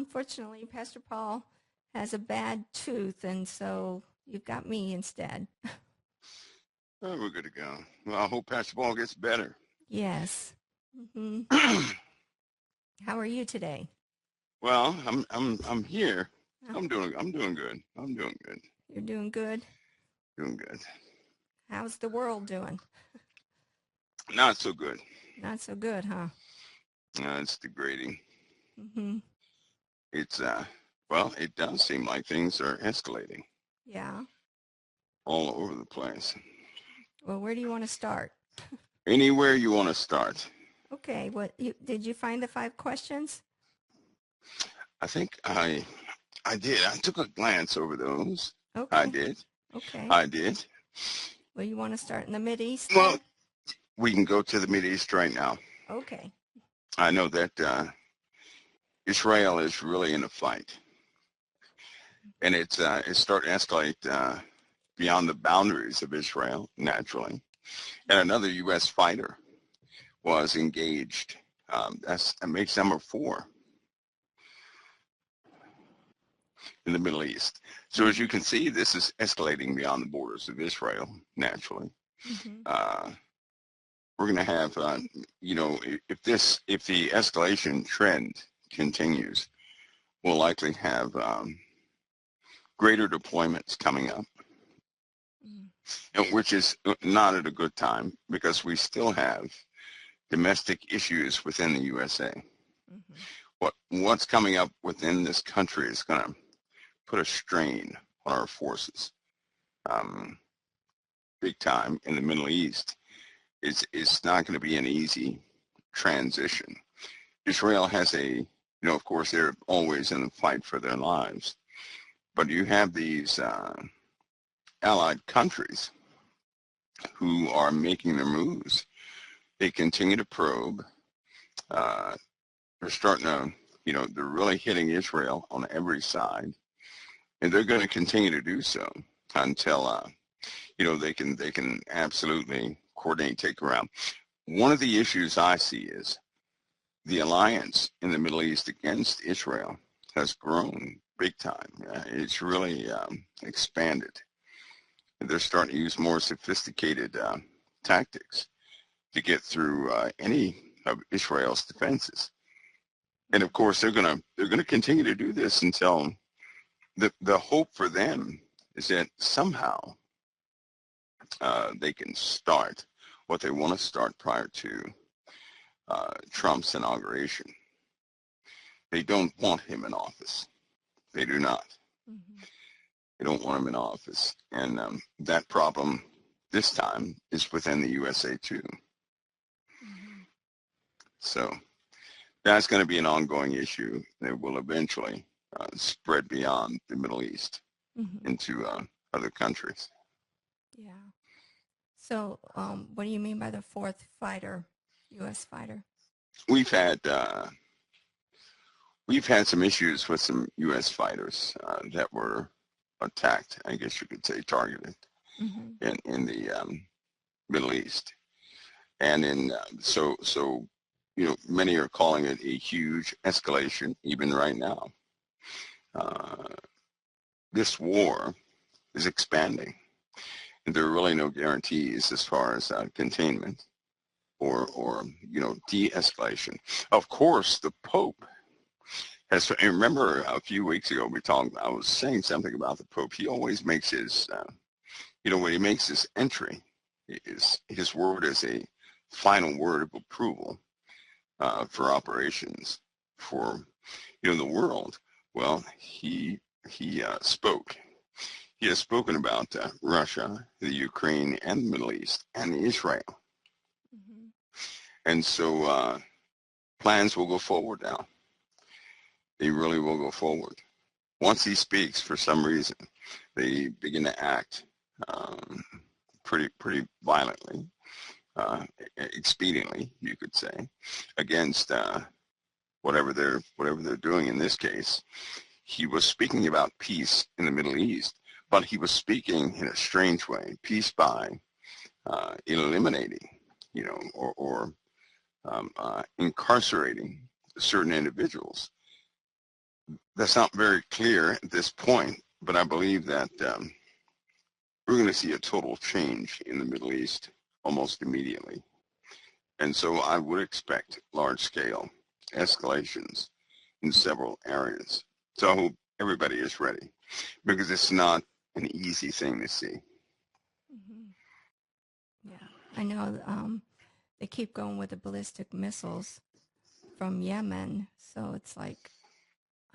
unfortunately, Pastor Paul has a bad tooth, and so you've got me instead. Oh, we're good to go. Well, I hope Pastor Paul gets better. Yes. Hmm. How are you today? Well, I'm here. Oh, I'm doing good. I'm doing good. you're doing good. Doing good. How's the world doing? Not so good. Not so good, huh? It's degrading. Hmm. It's well, it does seem like things are escalating Yeah. all over the place. Well, where do you want to start? Anywhere you want to start. Okay. Did you find the 5 questions? I think I did. I took a glance over those. I Okay. did. Okay. I did. Well, you want to start in the Mideast Well, then? we can go to the Mideast right now. Okay. I know that Israel is really in a fight, and it's starting to escalate beyond the boundaries of Israel, naturally. And another U.S. fighter was engaged. That makes number 4 in the Middle East. So as you Mm-hmm. can see, this is escalating beyond the borders of Israel, naturally. Mm-hmm. Uh, we're going to have, if the escalation trend continues, we'll likely have greater deployments coming up, which is not at a good time because we still have domestic issues within the USA. Mm-hmm. What's coming up within this country is going to put a strain on our forces, um, big time in the Middle East. It's not going to be an easy transition. Israel has of course, they're always in a fight for their lives, but you have these allied countries who are making their moves. They continue to probe. Uh, they're starting to, they're really hitting Israel on every side, and they're going to continue to do so until, they can absolutely coordinate, take around. One of the issues I see is the alliance in the Middle East against Israel has grown big time. It's really expanded. They're starting to use more sophisticated tactics to get through any of Israel's defenses. And of course, they're gonna continue to do this until the hope for them is that somehow they can start what they want to start prior to Trump's inauguration. They don't want him in office. They do not. Mm-hmm. They don't want him in office, and that problem this time is within the USA too. Mm-hmm. So that's going to be an ongoing issue that will eventually spread beyond the Middle East Mm-hmm. into other countries. Yeah. So, what do you mean by the fourth fighter, U.S. fighter? We've had we've had some issues with some U.S. fighters that were attacked. I guess you could say targeted Mm-hmm. in the Middle East, and in many are calling it a huge escalation even right now. Uh, this war is expanding, and there are really no guarantees as far as containment or de-escalation. Of course, the Pope has. And remember, a few weeks ago we talked. I was saying something about the Pope. He always makes his, when he makes his entry, his word is a final word of approval for operations for the world. Well, he spoke. He has spoken about Russia, the Ukraine, and the Middle East, and Israel. Mm-hmm. And so plans will go forward now. They really will go forward. Once he speaks, for some reason, they begin to act um, pretty violently, uh, expediently, you could say, against whatever they're doing in this case. He was speaking about peace in the Middle East, but he was speaking in a strange way, peace by eliminating, or incarcerating certain individuals. that's not very clear at this point, but I believe that we're going to see a total change in the Middle East almost immediately. And so I would expect large-scale escalations in several areas. So I hope everybody is ready, because it's not an easy thing to see. Mm-hmm. Yeah, I know they keep going with the ballistic missiles from Yemen, so it's like,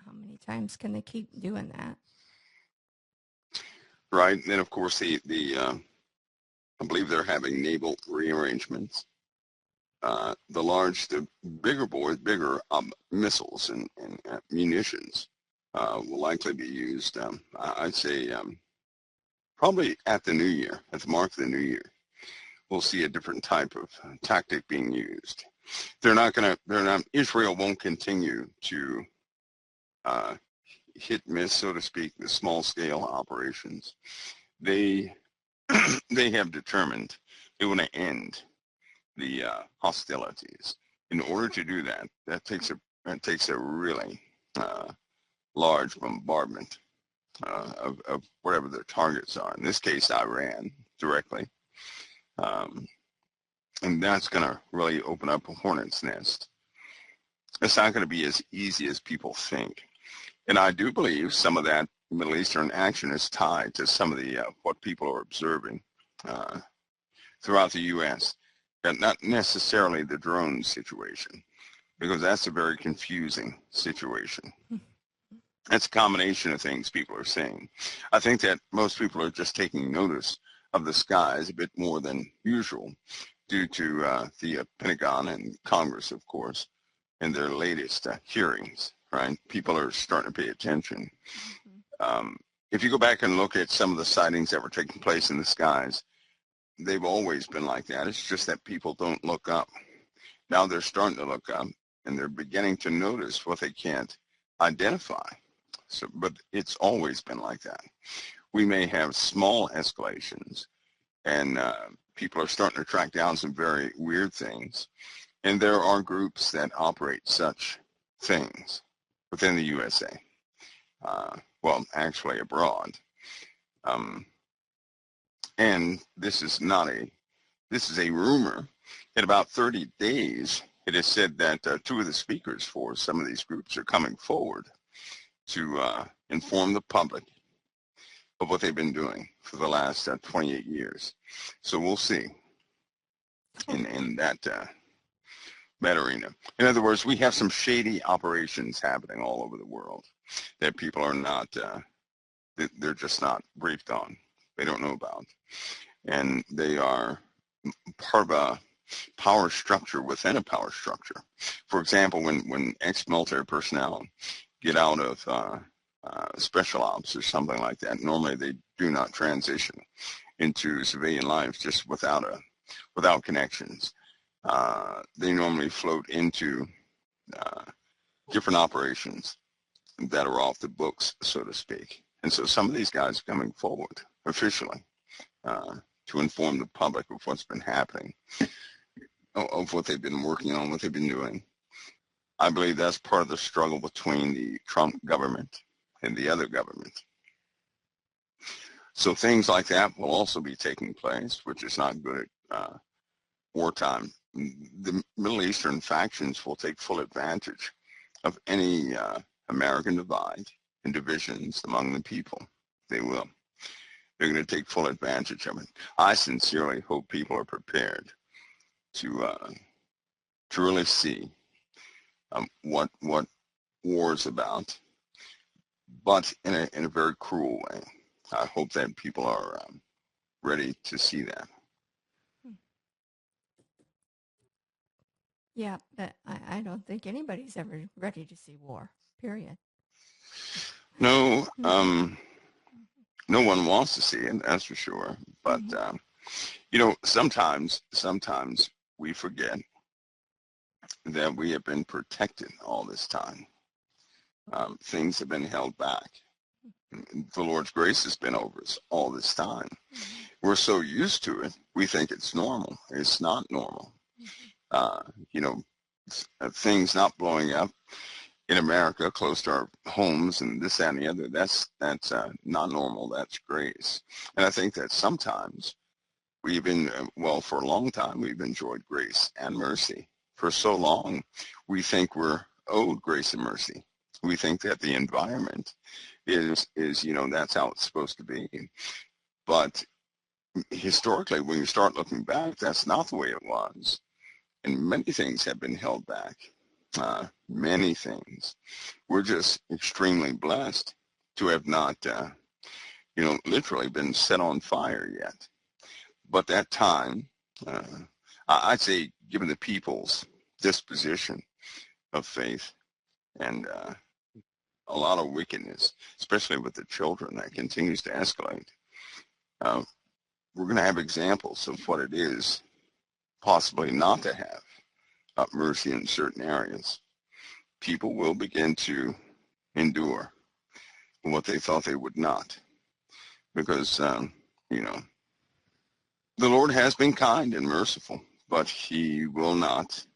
how many times can they keep doing that? Right, and then of course I believe they're having naval rearrangements. The bigger missiles and munitions will likely be used. I'd say probably at the new year, at the mark of the new year, we'll see a different type of tactic being used. Israel won't continue to hit miss, so to speak, the small scale operations. They they have determined they want to end the hostilities. In order to do that, that takes a really large bombardment of whatever their targets are. In this case, Iran directly, and that's going to really open up a hornet's nest. It's not going to be as easy as people think, and I do believe some of that Middle Eastern action is tied to some of the what people are observing throughout the U.S. And not necessarily the drone situation, because that's a very confusing situation. It's a combination of things people are saying. I think that most people are just taking notice of the skies a bit more than usual due to the Pentagon and Congress, of course, and their latest hearings, right? People are starting to pay attention. If you go back and look at some of the sightings that were taking place in the skies, they've always been like that. It's just that people don't look up. Now they're starting to look up, and they're beginning to notice what they can't identify. So, but it's always been like that. We may have small escalations, and people are starting to track down some very weird things. And there are groups that operate such things within the USA. Well, actually abroad. And this is a rumor. In about 30 days, it is said that two of the speakers for some of these groups are coming forward to inform the public of what they've been doing for the last 28 years. So we'll see in that arena. In other words, we have some shady operations happening all over the world that people are not, they're just not briefed on. They don't know about. And they are part of a power structure within a power structure. For example, when ex-military personnel get out of special ops or something like that, normally they do not transition into civilian life just without connections. They normally float into different operations that are off the books, so to speak. And so some of these guys are coming forward officially to inform the public of what's been happening, of what they've been working on, what they've been doing. I believe that's part of the struggle between the Trump government and the other government. So things like that will also be taking place, which is not good at wartime. The Middle Eastern factions will take full advantage of any American divide and divisions among the people. They will. They're going to take full advantage of it. I sincerely hope people are prepared to really see what war is about, but in a very cruel way. I hope that people are ready to see that. Yeah, but I don't think anybody's ever ready to see war, period. No, no one wants to see it, that's for sure. But, sometimes we forget that we have been protected all this time. Things have been held back. The Lord's grace has been over us all this time. We're so used to it, we think it's normal. It's not normal. Things not blowing up, in America, close to our homes and this, that, and the other. That's not normal. That's grace. And I think that sometimes we've been, well, for a long time, we've enjoyed grace and mercy. For so long, we think we're owed grace and mercy. We think that the environment is that's how it's supposed to be. But historically, when you start looking back, that's not the way it was. And many things have been held back. Many things. We're just extremely blessed to have not, literally been set on fire yet. But that time, I'd say, given the people's disposition of faith and a lot of wickedness, especially with the children, that continues to escalate, we're going to have examples of what it is possibly not to have mercy in certain areas. People will begin to endure what they thought they would not, because the Lord has been kind and merciful, but he will not,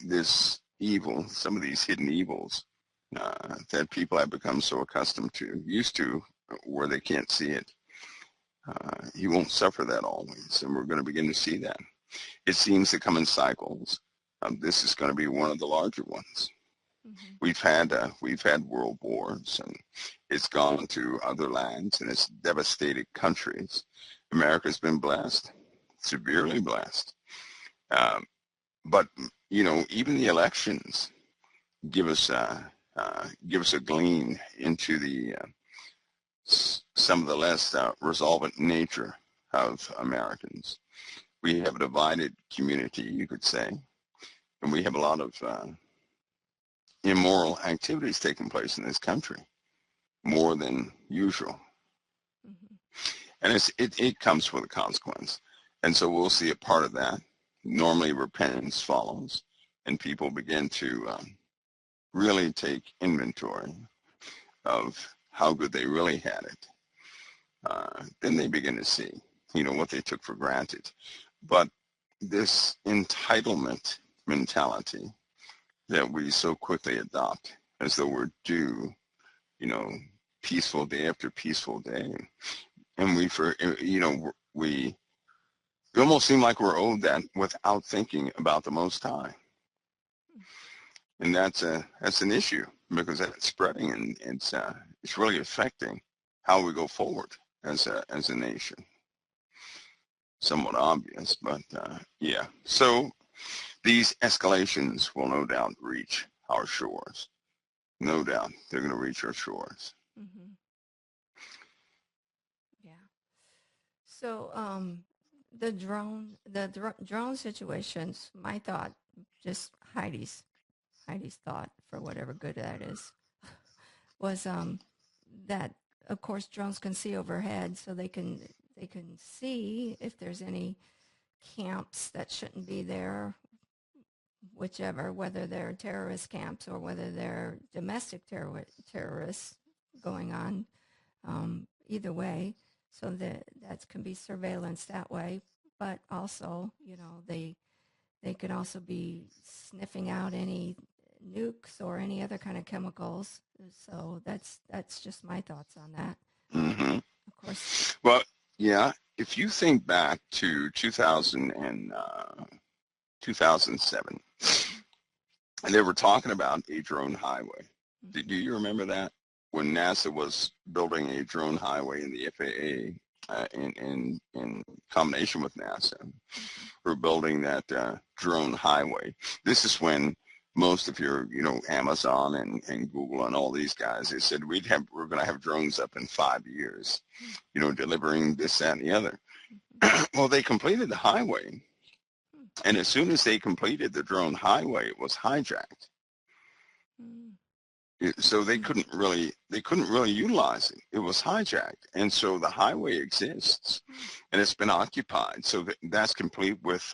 this evil, some of these hidden evils that people have become so accustomed to, used to, where they can't see it. He won't suffer that always, and we're going to begin to see that. It seems to come in cycles. This is going to be one of the larger ones. Mm-hmm. We've had world wars, and it's gone to other lands, and it's devastated countries. America's been blessed, severely blessed. But even the elections give us a gleam into the some of the less resolvent nature of Americans. We have a divided community, you could say, and we have a lot of immoral activities taking place in this country, more than usual. Mm-hmm. And it comes with a consequence. And so we'll see a part of that. Normally repentance follows, and people begin to really take inventory of how good they really had it. Then they begin to see, what they took for granted. But this entitlement mentality that we so quickly adopt as though we're due, peaceful day after peaceful day. And we almost seem like we're owed that without thinking about the Most High. And that's an issue, because that's spreading, and it's really affecting how we go forward as a nation. Somewhat obvious, but yeah. So these escalations will no doubt reach our shores. No doubt they're going to reach our shores. Mm-hmm. Yeah. So the drone situations, my thought, just Heidi's thought, for whatever good that is, was that of course drones can see overhead, so they can see if there's any camps that shouldn't be there, whichever, whether they're terrorist camps or whether they're domestic terrorists going on, either way. So that can be surveillance that way. But also, they could also be sniffing out any nukes or any other kind of chemicals. So that's just my thoughts on that. Mm-hmm. Of course. Well, yeah. If you think back to 2000 and 2007, and they were talking about a drone highway. Mm-hmm. Do you remember that? When NASA was building a drone highway in the FAA, in combination with NASA, we're building that drone highway. This is when most of your, Amazon and Google and all these guys, they said we're going to have drones up in 5 years, delivering this, that, and the other. Well, they completed the highway, and as soon as they completed the drone highway, it was hijacked. So they couldn't really utilize it. It was hijacked, and so the highway exists, and it's been occupied. So that's complete with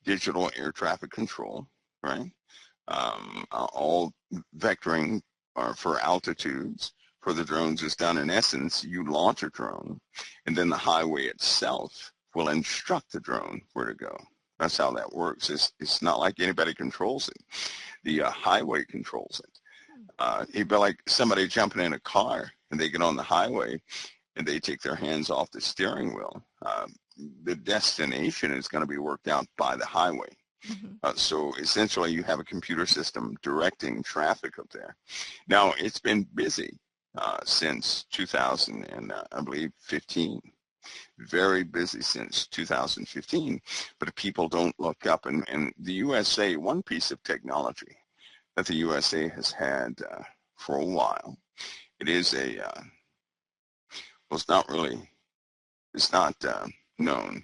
digital air traffic control, right? All vectoring for altitudes for the drones is done. In essence, you launch a drone, and then the highway itself will instruct the drone where to go. That's how that works. It's not like anybody controls it. The highway controls it. It'd be like somebody jumping in a car and they get on the highway and they take their hands off the steering wheel. The destination is going to be worked out by the highway. So essentially you have a computer system directing traffic up there. Now it's been busy since 2000 and I believe 15. Very busy since 2015, but people don't look up. And the USA, one piece of technology that the USA has had for a while, it is a, well, it's not known.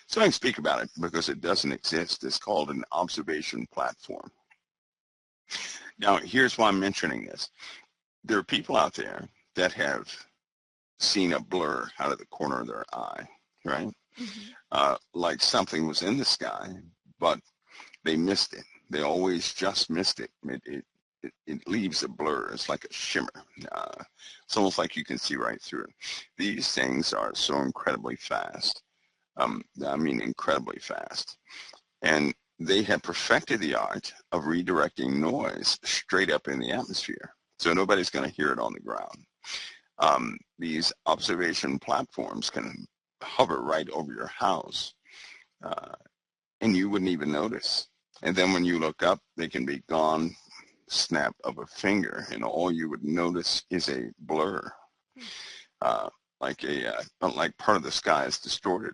So I can speak about it because it doesn't exist. It's called an observation platform. Now, here's why I'm mentioning this. There are people out there that have seen a blur out of the corner of their eye, right? Like something was in the sky, but they missed it. They always just missed it. It leaves a blur. It's like a shimmer. It's almost like you can see right through it. These things are so incredibly fast. I mean, incredibly fast. And they have perfected the art of redirecting noise straight up in the atmosphere. So nobody's going to hear it on the ground. These observation platforms can hover right over your house, and you wouldn't even notice. And then when you look up, they can be gone, snap of a finger, and all you would notice is a blur, like part of the sky is distorted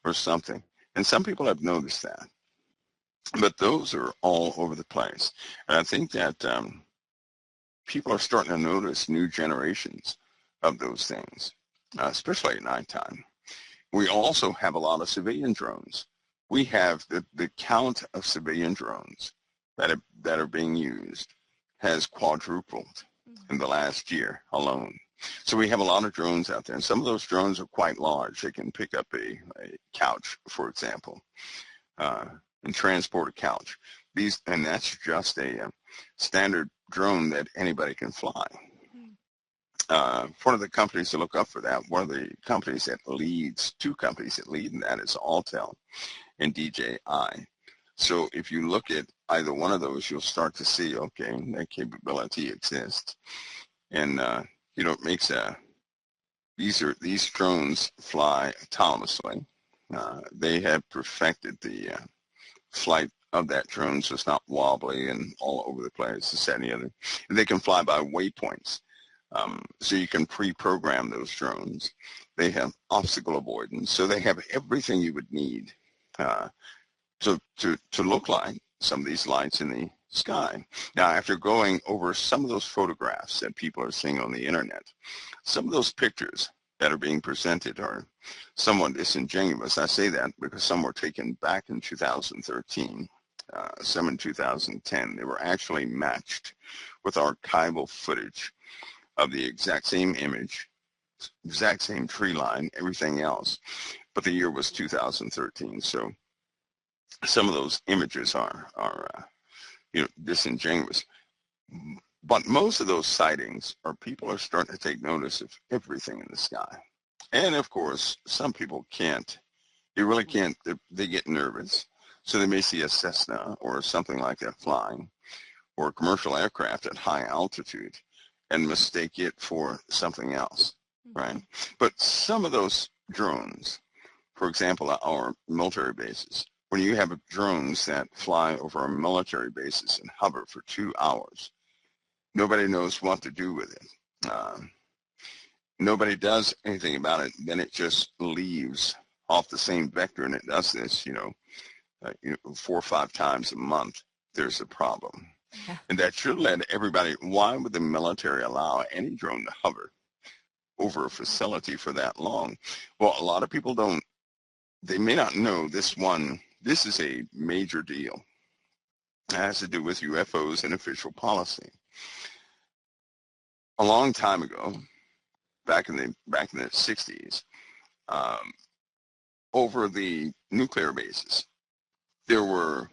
or something. And some people have noticed that. But those are all over the place. And I think that people are starting to notice new generations of those things, especially at nighttime. We also have a lot of civilian drones. We have the count of civilian drones that are being used has quadrupled in the last year alone. So we have a lot of drones out there, and some of those drones are quite large. They can pick up a couch, for example, and transport a couch. And that's just a standard drone that anybody can fly. One of the companies to look up for that, one of the companies that leads, two companies that lead in that is Altel and DJI. So if you look at either one of those, you'll start to see, okay, that capability exists. And, it makes these drones fly autonomously. They have perfected the flight of that drone so it's not wobbly and all over the place, this, that, and the other. And they can fly by waypoints. So you can pre-program those drones. They have obstacle avoidance. So they have everything you would need to look like some of these lights in the sky. Now, after going over some of those photographs that people are seeing on the internet, some of those pictures that are being presented are somewhat disingenuous. I say that because some were taken back in 2013, some in 2010. They were actually matched with archival footage of the exact same image, exact same tree line, everything else, but the year was 2013. So some of those images are disingenuous. But most of those sightings are people are starting to take notice of everything in the sky. And of course, some people can't. They really can't. They get nervous. So they may see a Cessna or something like that flying, or a commercial aircraft at high altitude, and mistake it for something else, right? But some of those drones, for example, our military bases, when you have drones that fly over our military bases and hover for 2 hours, nobody knows what to do with it. Nobody does anything about it. Then it just leaves off the same vector, and it does this, 4 or 5 times a month. There's a problem. Yeah. And that should let everybody, why would the military allow any drone to hover over a facility for that long? Well, a lot of people they may not know this is a major deal. It has to do with UFOs and official policy. A long time ago, back in the 60s, over the nuclear bases, there were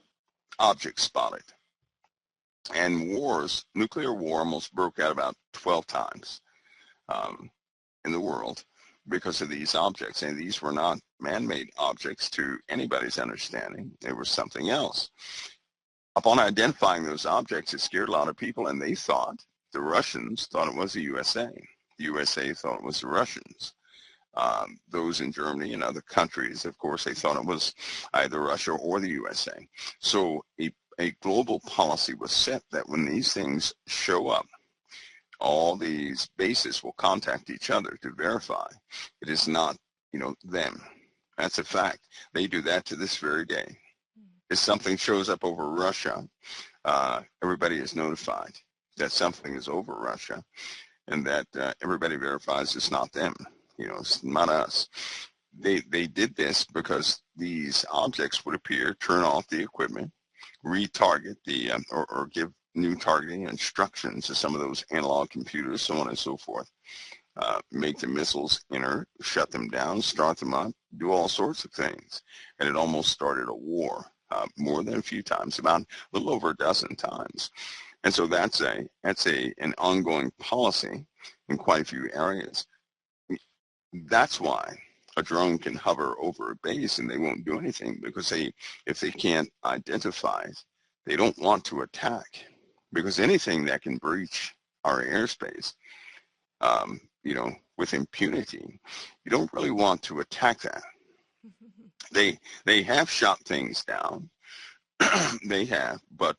objects spotted. And nuclear war almost broke out about 12 times in the world because of these objects. And these were not man-made objects to anybody's understanding. They were something else. Upon identifying those objects, it scared a lot of people, and they thought, the Russians thought it was the USA. The USA thought it was the Russians. Those in Germany and other countries, of course, they thought it was either Russia or the USA. So a global policy was set that when these things show up, all these bases will contact each other to verify it is not, them. That's a fact. They do that to this very day. If something shows up over Russia, everybody is notified that something is over Russia, and that everybody verifies it's not them. It's not us. They did this because these objects would appear, turn off the equipment, retarget the or give new targeting instructions to some of those analog computers, so on and so forth. Make the missiles inert, shut them down, start them up, do all sorts of things. And it almost started a war, more than a few times, about a little over a dozen times. And so that's an ongoing policy in quite a few areas. That's why a drone can hover over a base and they won't do anything, because if they can't identify it, they don't want to attack, because anything that can breach our airspace, with impunity, you don't really want to attack that. They have shot things down, they have, but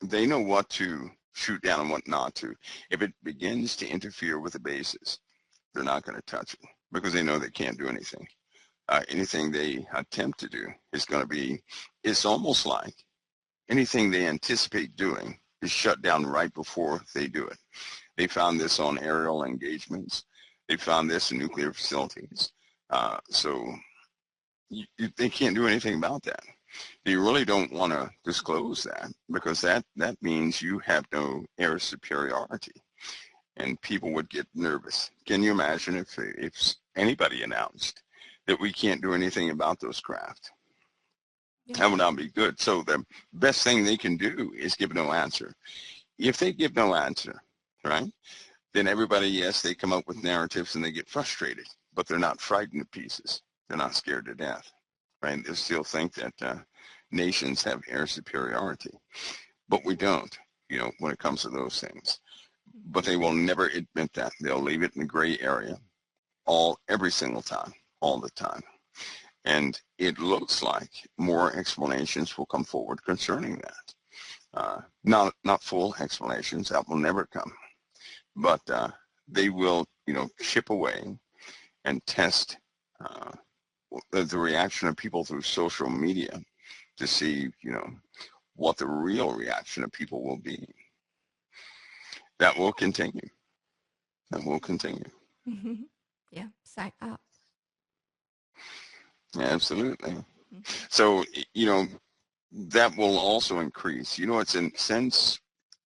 they know what to shoot down and what not to. If it begins to interfere with the bases, they're not going to touch it, because they know they can't do anything. Anything they attempt to do is going to be, it's almost like anything they anticipate doing is shut down right before they do it. They found this on aerial engagements. They found this in nuclear facilities. So they can't do anything about that. You really don't want to disclose that, because that means you have no air superiority, and people would get nervous. Can you imagine if anybody announced that we can't do anything about those craft? Yeah. That would not be good. So the best thing they can do is give no answer. If they give no answer, right, then everybody, yes, they come up with narratives and they get frustrated, but they're not frightened to pieces. They're not scared to death, right? They still think that nations have air superiority, but we don't, when it comes to those things. But they will never admit that. They'll leave it in the gray area every single time, all the time. And it looks like more explanations will come forward concerning that. Not full explanations, that will never come. But they will, chip away and test the reaction of people through social media to see, what the real reaction of people will be. That will continue. That will continue. Yeah, psych up. Absolutely. So, that will also increase. Since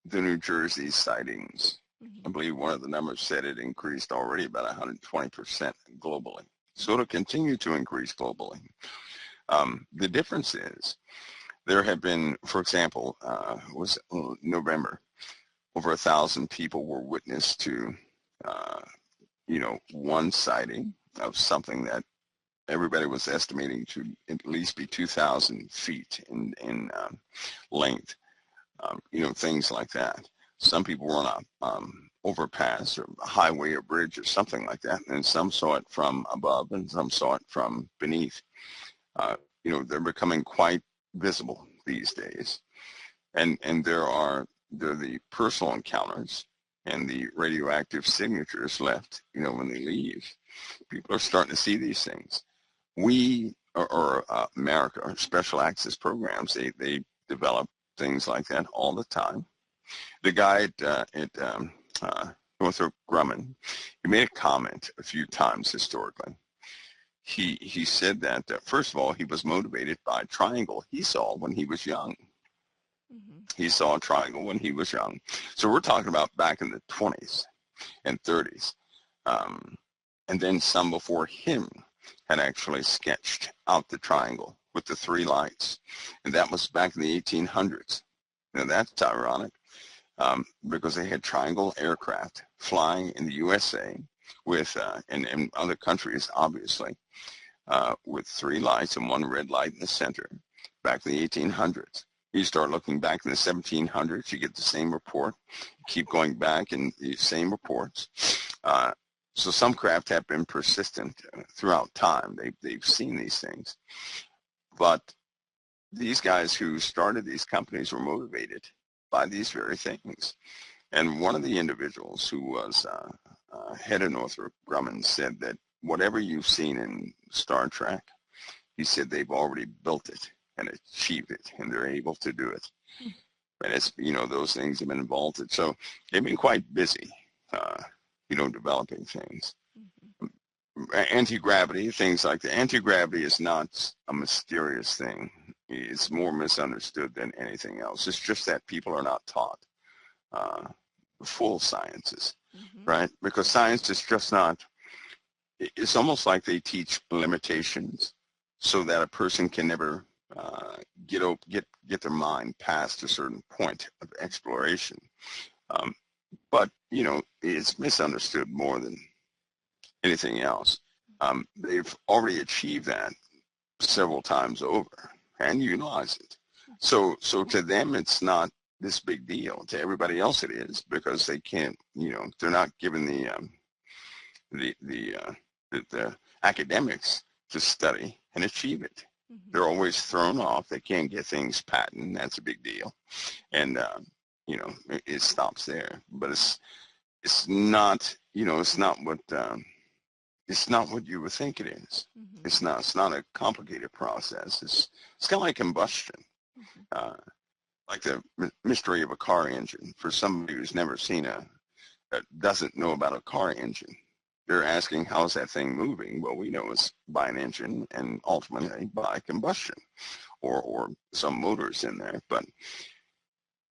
the New Jersey sightings, I believe one of the numbers said it increased already about 120% globally. So it'll continue to increase globally. The difference is there have been, for example, was November, over 1,000 people were witness to, one sighting of something that everybody was estimating to at least be 2,000 feet in length, things like that. Some people were on a overpass or a highway or bridge or something like that, and some saw it from above and some saw it from beneath. They're becoming quite visible these days. And there are the personal encounters and the radioactive signatures left, when they leave. People are starting to see these things. We, or America, or special access programs, they develop things like that all the time. The guy at Northrop Grumman, he made a comment a few times historically. He said that, first of all, he was motivated by a triangle he saw when he was young. He saw a triangle when he was young. So we're talking about back in the 20s and 30s. And then some before him had actually sketched out the triangle with the three lights. And that was back in the 1800s. Now that's ironic, because they had triangle aircraft flying in the USA with, and other countries, obviously, with 3 lights and 1 red light in the center back in the 1800s. You start looking back in the 1700s, you get the same report. You keep going back in the same reports. So some craft have been persistent throughout time. They've seen these things. But these guys who started these companies were motivated by these very things. And one of the individuals who was head of Northrop Grumman said that whatever you've seen in Star Trek, he said they've already built it and achieved it, and they're able to do it. And it's, those things have been involved. So they've been quite busy, developing things. Anti-gravity, things like that. Anti-gravity is not a mysterious thing. It's more misunderstood than anything else. It's just that people are not taught full sciences, right? Because science is just not, it's almost like they teach limitations so that a person can never get their mind past a certain point of exploration. But, it's misunderstood more than anything else. They've already achieved that several times over and utilize it. So to them, it's not this big deal. To everybody else, it is, because they can't, they're not given the academics to study and achieve it. They're always thrown off. They can't get things patented. That's a big deal. And, it stops there. But it's not, it's not what you would think it is. It's not a complicated process. It's kind of like combustion, like the mystery of a car engine. For somebody who's never seen doesn't know about a car engine, they're asking, how's that thing moving? Well, we know it's by an engine and ultimately by combustion or some motors in there, but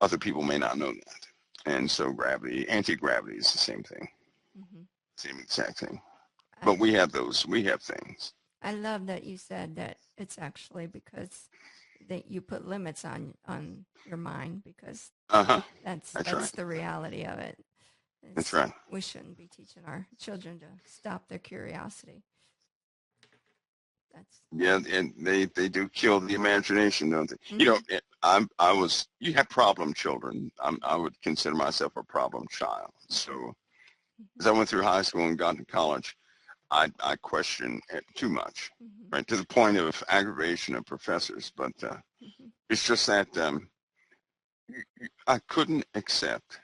other people may not know that. And so anti-gravity is the same thing, same exact thing. But we have things. I love that you said that it's actually because that you put limits on your mind, because that's right. The reality of it. That's right. We shouldn't be teaching our children to stop their curiosity. And they do kill the imagination, don't they? You have problem children. I would consider myself a problem child. So as I went through high school and got to college, I questioned it too much, right, to the point of aggravation of professors. But it's just that I couldn't accept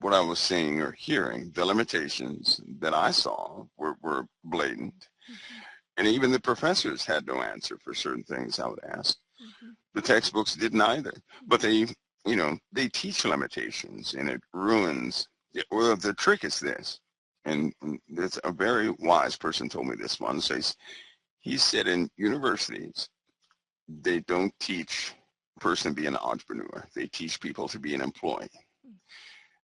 what I was seeing or hearing. The limitations that I saw were blatant. And even the professors had no answer for certain things I would ask. The textbooks didn't either. But they teach limitations, and it ruins. Well, the trick is this. And there's a very wise person told me this one. He said in universities, they don't teach a person to be an entrepreneur. They teach people to be an employee.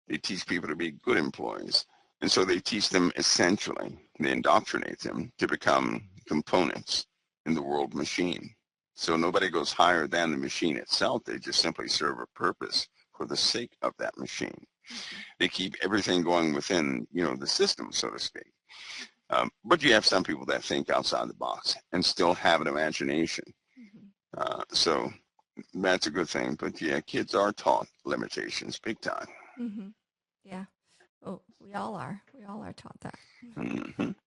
They teach people to be good employees. And so they teach them essentially, they indoctrinate them to become components in the world machine. So nobody goes higher than the machine itself. They just simply serve a purpose for the sake of that machine. They keep everything going within, the system, so to speak. But you have some people that think outside the box and still have an imagination. So that's a good thing. But yeah, kids are taught limitations big time. Yeah. Oh, we all are. We all are taught that,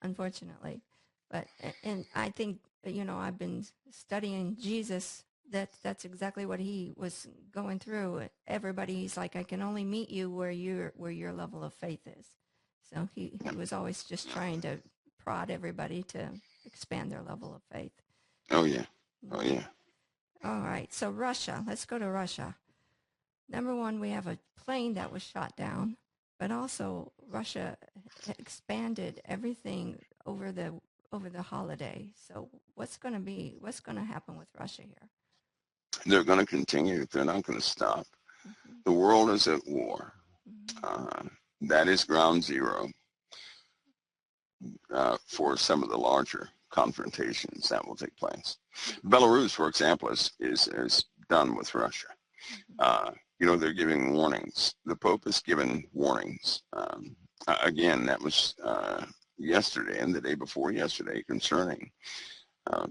unfortunately. But, and I think, I've been studying Jesus. That's exactly what he was going through. He's like, I can only meet you where your level of faith is. So he was always just trying to prod everybody to expand their level of faith. Oh, yeah. Oh, yeah. All right. So Russia, let's go to Russia. Number one, we have a plane that was shot down, but also Russia expanded everything over the holiday. So what's going to happen with Russia here? They're going to continue. They're not going to stop. The world is at war. That is ground zero for some of the larger confrontations that will take place. Belarus, for example, is done with Russia. They're giving warnings. The Pope has given warnings. Again, that was, yesterday and the day before yesterday concerning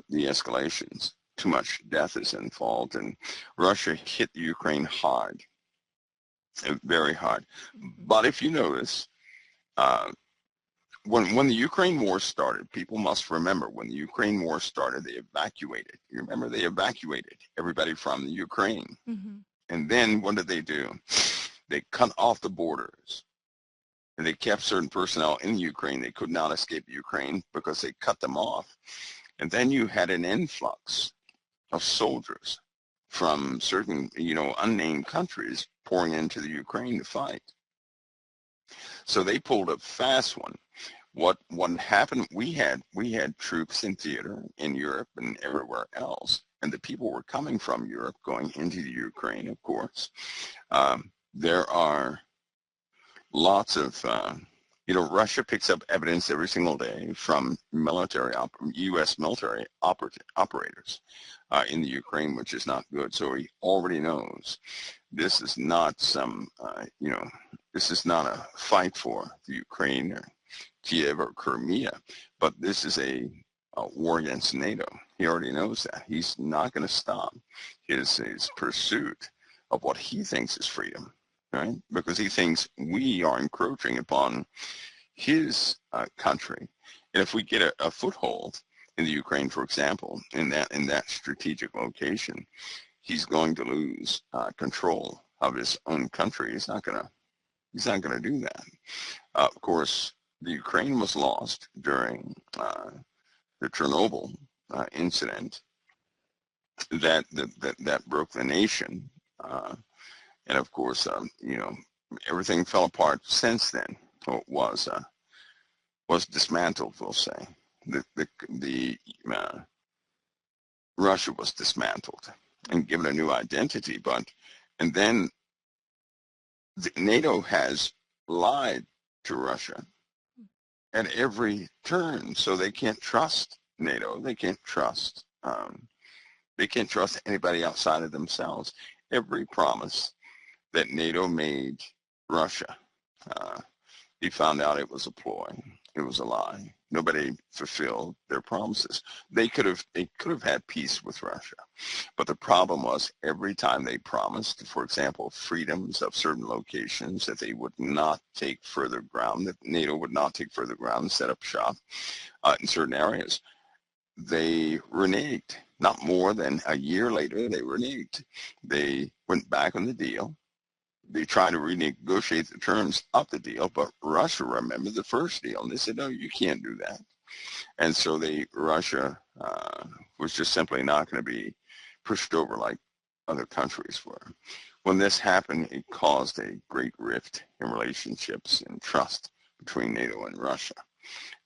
the escalations. Too much death is involved, and Russia hit the Ukraine hard, very hard. Mm-hmm. But if you notice, uh, when the Ukraine war started, people must remember when the Ukraine war started, they evacuated. You remember they evacuated everybody from the Ukraine. Mm-hmm. And then what did they do? They cut off the borders. And they kept certain personnel in Ukraine. They could not escape Ukraine because they cut them off. And then you had an influx of soldiers from certain, unnamed countries pouring into the Ukraine to fight. So they pulled a fast one. What happened? We had troops in theater in Europe and everywhere else, and the people were coming from Europe going into the Ukraine. Of course, there are lots of Russia picks up evidence every single day from U.S. military operators in the Ukraine, which is not good. So he already knows this is not this is not a fight for the Ukraine or Kiev or Crimea, but this is a war against NATO. He already knows that. He's not going to stop his pursuit of what he thinks is freedom, right? Because he thinks we are encroaching upon his country. And if we get a foothold in the Ukraine, for example, in that strategic location, he's going to lose control of his own country. He's not going to do that. Of course, the Ukraine was lost during the Chernobyl incident that broke the nation, and of course, everything fell apart since then. Was dismantled. We'll say the Russia was dismantled and given a new identity, and then NATO has lied to Russia at every turn, so they can't trust NATO. They can't trust anybody outside of themselves. Every promise that NATO made Russia, he found out it was a ploy. It was a lie. Nobody fulfilled their promises. They could have had peace with Russia, but the problem was every time they promised, for example, freedoms of certain locations, that they would not take further ground, that NATO would not take further ground and set up shop in certain areas, they reneged. Not more than a year later, they reneged. They went back on the deal. They tried to renegotiate the terms of the deal, but Russia remembered the first deal, and they said, no, you can't do that. And so Russia was just simply not going to be pushed over like other countries were. When this happened, it caused a great rift in relationships and trust between NATO and Russia.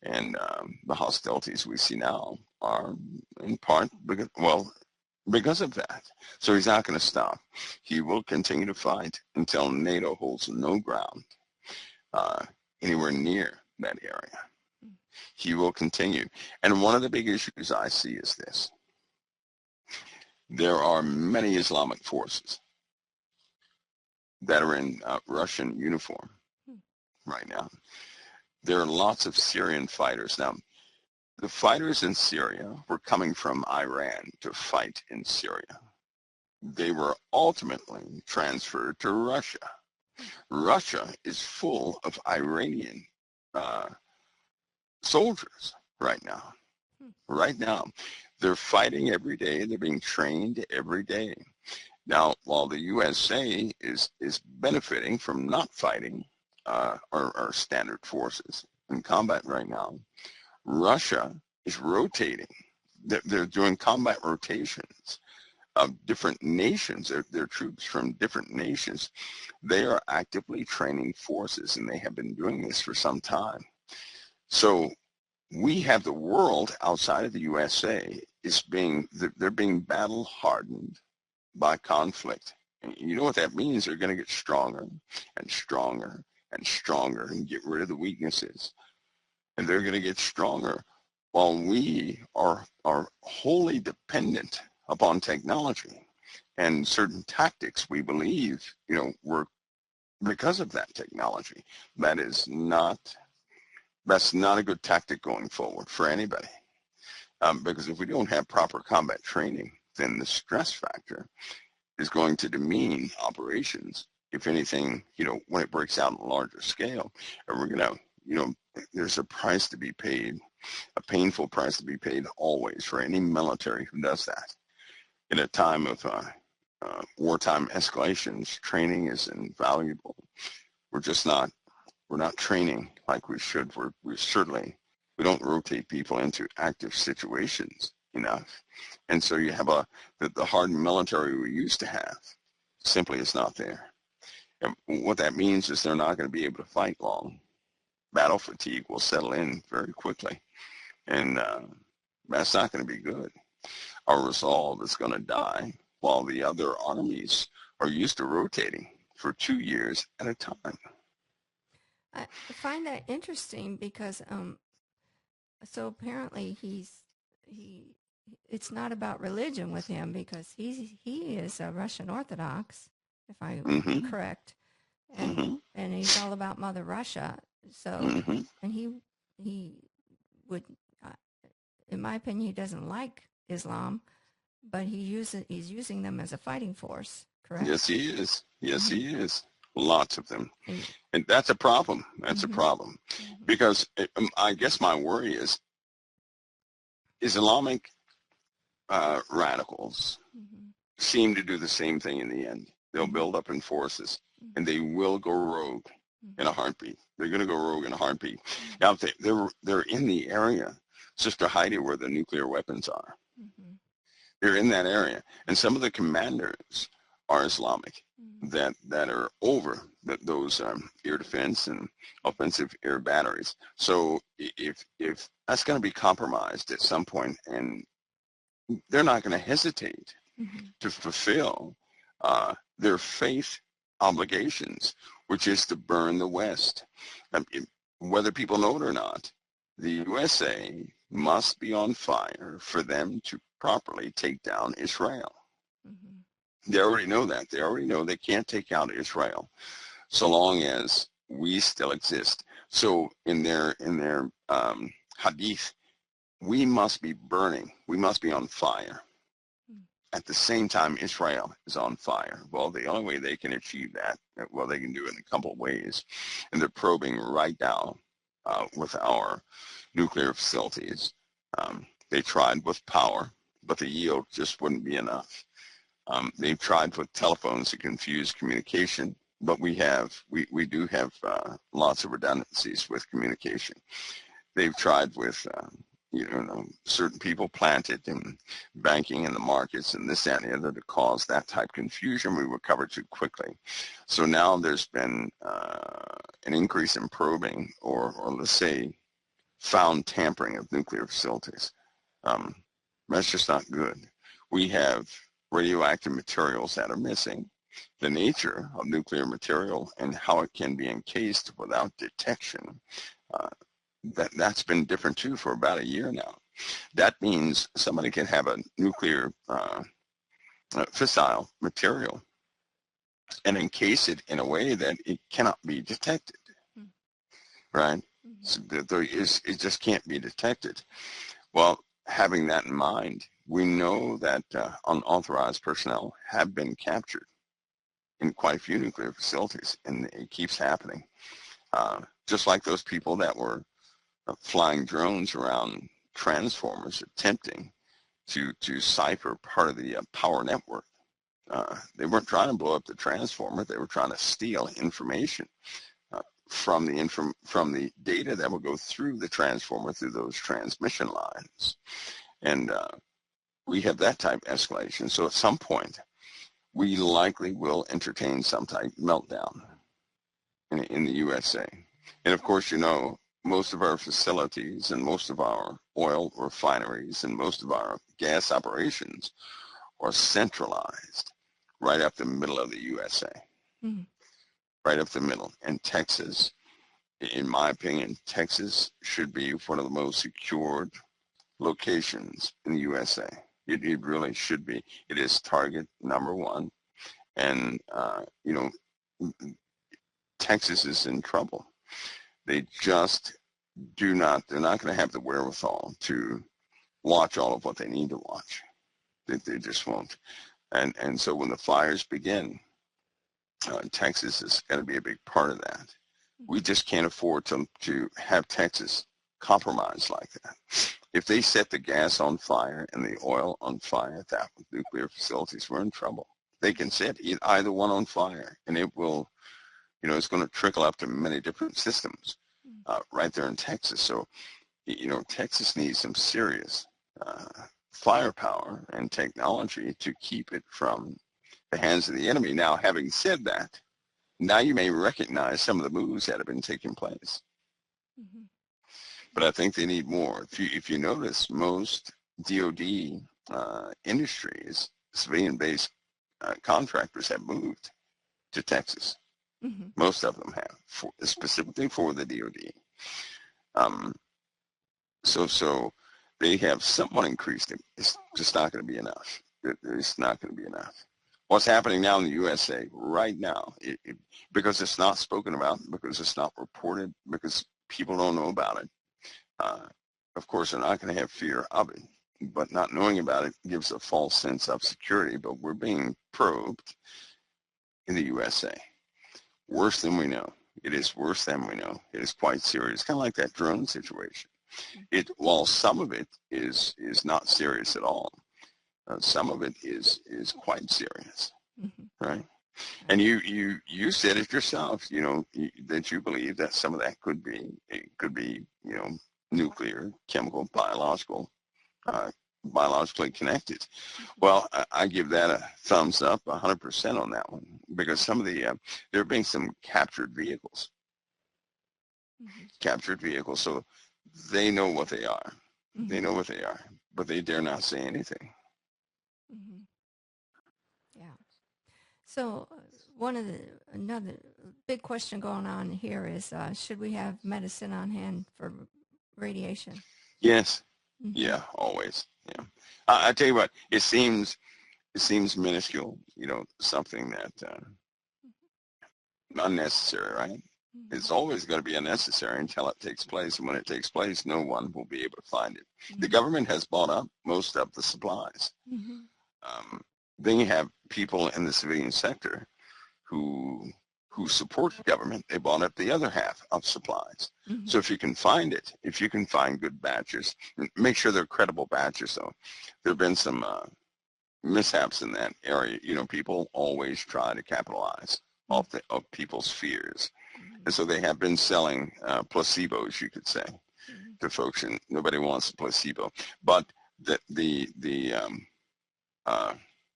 And the hostilities we see now are in part because of that. So he's not going to stop. He will continue to fight until NATO holds no ground anywhere near that area. He will continue. And one of the big issues I see is this. There are many Islamic forces that are in Russian uniform right now. There are lots of Syrian fighters. Now, the fighters in Syria were coming from Iran to fight in Syria. They were ultimately transferred to Russia. Russia is full of Iranian soldiers right now. Right now, they're fighting every day. They're being trained every day. Now, while the USA is benefiting from not fighting our standard forces in combat right now, Russia is rotating. They're doing combat rotations of different nations. They're troops from different nations. They are actively training forces, and they have been doing this for some time. So we have the world outside of the USA they're being battle hardened by conflict. And you know what that means? They're going to get stronger and stronger and stronger and get rid of the weaknesses. And they're going to get stronger while we are wholly dependent upon technology and certain tactics we believe, work because of that technology. That is not That's not a good tactic going forward for anybody. Because if we don't have proper combat training, then the stress factor is going to demean operations. If anything, when it breaks out on a larger scale, and we're going to, there's a price to be paid, a painful price to be paid always for any military who does that. In a time of wartime escalations, training is invaluable. We're not training like we should. We don't rotate people into active situations enough. And so you have the hardened military we used to have simply is not there. And what that means is they're not going to be able to fight long. Battle fatigue will settle in very quickly. And that's not going to be good. Our resolve is going to die while the other armies are used to rotating for 2 years at a time. I find that interesting because so apparently it's not about religion with him because he is a Russian Orthodox, if I'm correct, and he's all about Mother Russia. So and he would, in my opinion, he doesn't like Islam, but he's using them as a fighting force. Correct? Yes, he is. Yes, he is. Lots of them. And that's a problem. That's a problem. Because I guess my worry is Islamic radicals seem to do the same thing in the end. They'll build up in forces, and they will go rogue in a heartbeat. They're going to go rogue in a heartbeat. Now, they're in the area, Sister Heidi, where the nuclear weapons are. They're in that area. And some of the commanders are Islamic that are over those air defense and offensive air batteries. So if that's going to be compromised at some point, and they're not going to hesitate to fulfill their faith obligations, which is to burn the West. Whether people know it or not, the USA must be on fire for them to properly take down Israel. They already know that. They already know they can't take out Israel so long as we still exist. So in their hadith, we must be burning. We must be on fire. At the same time, Israel is on fire. Well, the only way they can achieve that, well, they can do it in a couple of ways. And they're probing right now with our nuclear facilities. They tried with power, but the yield just wouldn't be enough. They've tried with telephones to confuse communication, but we do have lots of redundancies with communication. They've tried with certain people planted in banking and the markets and this, that, and the other to cause that type of confusion. We recovered too quickly. So now there's been an increase in probing or let's say found tampering of nuclear facilities. That's just not good. We have radioactive materials that are missing. The nature of nuclear material and how it can be encased without detection, that's been different too for about a year now. That means somebody can have a nuclear fissile material and encase it in a way that it cannot be detected, right? So it just can't be detected. Well, having that in mind, we know that unauthorized personnel have been captured in quite a few nuclear facilities, and it keeps happening. Just like those people that were flying drones around transformers attempting to cipher part of the power network. They weren't trying to blow up the transformer. They were trying to steal information from the data that would go through the transformer through those transmission lines. And we have that type of escalation. So at some point, we likely will entertain some type of meltdown in the USA. And of course, most of our facilities and most of our oil refineries and most of our gas operations are centralized right up the middle of the USA. Right up the middle. And Texas, in my opinion, Texas should be one of the most secured locations in the USA. It really should be. It is target number one. And, Texas is in trouble. They just they're not going to have the wherewithal to watch all of what they need to watch. They just won't. And so when the fires begin, Texas is going to be a big part of that. We just can't afford to have Texas compromised like that. If they set the gas on fire and the oil on fire at that nuclear facilities, we're in trouble. They can set either one on fire, and it will, it's going to trickle up to many different systems right there in Texas. So, Texas needs some serious firepower and technology to keep it from the hands of the enemy. Now, having said that, now you may recognize some of the moves that have been taking place. Mm-hmm. But I think they need more. If you notice, most DoD industries, civilian-based contractors have moved to Texas. Mm-hmm. Most of them have, specifically for the DoD. So they have somewhat increased it. It's just not going to be enough. It's not going to be enough. What's happening now in the USA right now, because it's not spoken about, because it's not reported, because people don't know about it, of course, they're not going to have fear of it, but not knowing about it gives a false sense of security. But we're being probed in the USA. Worse than we know. It is worse than we know. It is quite serious. Kind of like that drone situation. While some of it is not serious at all, some of it is quite serious, right? And you said it yourself, that you believe that some of that could be nuclear, chemical, biologically connected. Well, I give that a thumbs up, 100% on that one, because some of there have been some captured vehicles, so they know what they are. Mm-hmm. They know what they are, but they dare not say anything. Mm-hmm. Yeah. So another big question going on here is, should we have medicine on hand for radiation? Yes. Mm-hmm. Yeah, always. Yeah. I tell you what, it seems minuscule, something that unnecessary, right? Mm-hmm. It's always going to be unnecessary until it takes place. And when it takes place, no one will be able to find it. Mm-hmm. The government has bought up most of the supplies. Mm-hmm. Then you have people in the civilian sector who support the government. They bought up the other half of supplies. Mm-hmm. So if you can find it, if you can find good batches, make sure they're credible batches, though. There have been some mishaps in that area. People always try to capitalize off of people's fears. And so they have been selling placebos, you could say, to folks, and nobody wants a placebo. But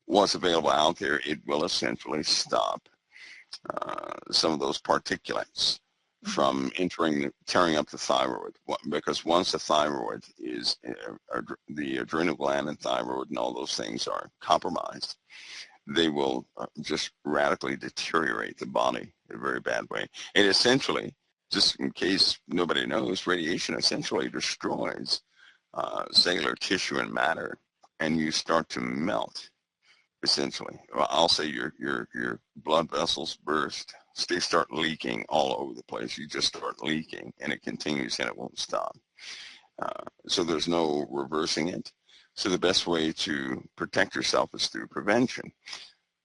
what's available out there, it will essentially stop some of those particulates from tearing up the thyroid, because once the thyroid is, the adrenal gland and thyroid and all those things are compromised, they will just radically deteriorate the body in a very bad way. And essentially, just in case nobody knows, radiation essentially destroys cellular tissue and matter, and you start to melt. Essentially, well, I'll say your blood vessels burst. They start leaking all over the place. You just start leaking, and it continues, and it won't stop. So there's no reversing it. So the best way to protect yourself is through prevention.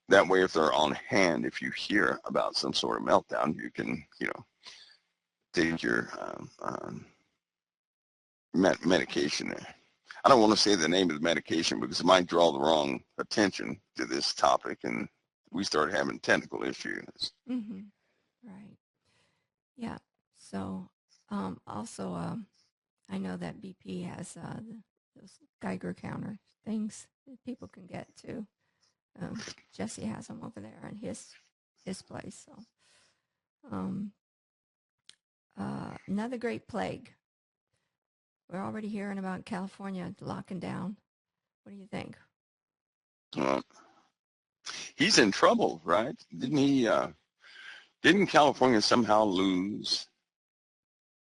That way, if they're on hand, if you hear about some sort of meltdown, you can, take your medication there. I don't want to say the name of the medication because it might draw the wrong attention to this topic, and we start having technical issues. Mm-hmm. Right. Yeah. So also, I know that BP has those Geiger counter things that people can get too. Jesse has them over there in his place. So another great plague. We're already hearing about California locking down. What do you think? He's in trouble, right? Didn't he? Didn't California somehow lose?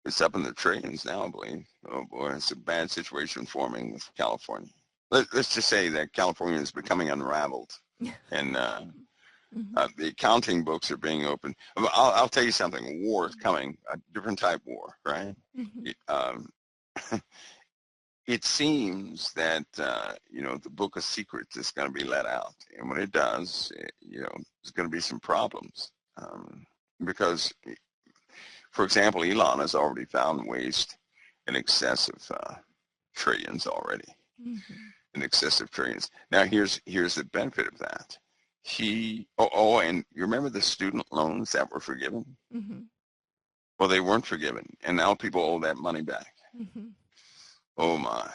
It's up in the trillions now, I believe. Oh boy, it's a bad situation forming with California. Let's just say that California is becoming unraveled, and Mm-hmm. The accounting books are being opened. I'll tell you something. War is coming, a different type war, right? Mm-hmm. It, it seems that, the book of secrets is going to be let out. And when it does, there's going to be some problems. Because, for example, Elon has already found waste in excess of trillions already, Mm-hmm. in excess of trillions. Now, here's the benefit of that. And you remember the student loans that were forgiven? Mm-hmm. Well, they weren't forgiven, and now people owe that money back. Mm-hmm. Oh my,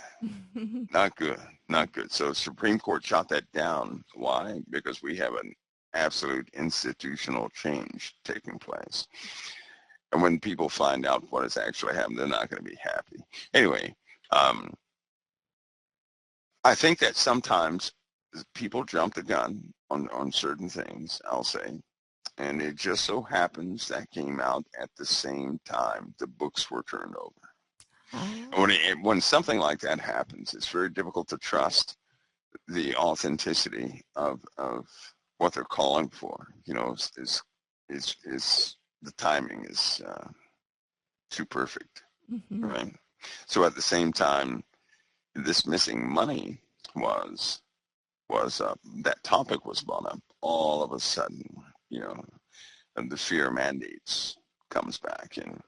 not good, not good. So Supreme Court shot that down. Why? Because we have an absolute institutional change taking place. And when people find out what has actually happened, they're not going to be happy. Anyway, um, I think that sometimes people jump the gun on certain things, I'll say. And it just so happens that came out at the same time the books were turned over. And Oh. when something like that happens, it's very difficult to trust the authenticity of what they're calling for. Is the timing is too perfect, Mm-hmm. right? So at the same time, this missing money was that topic was brought up. All of a sudden, you know, and the fear mandates comes back and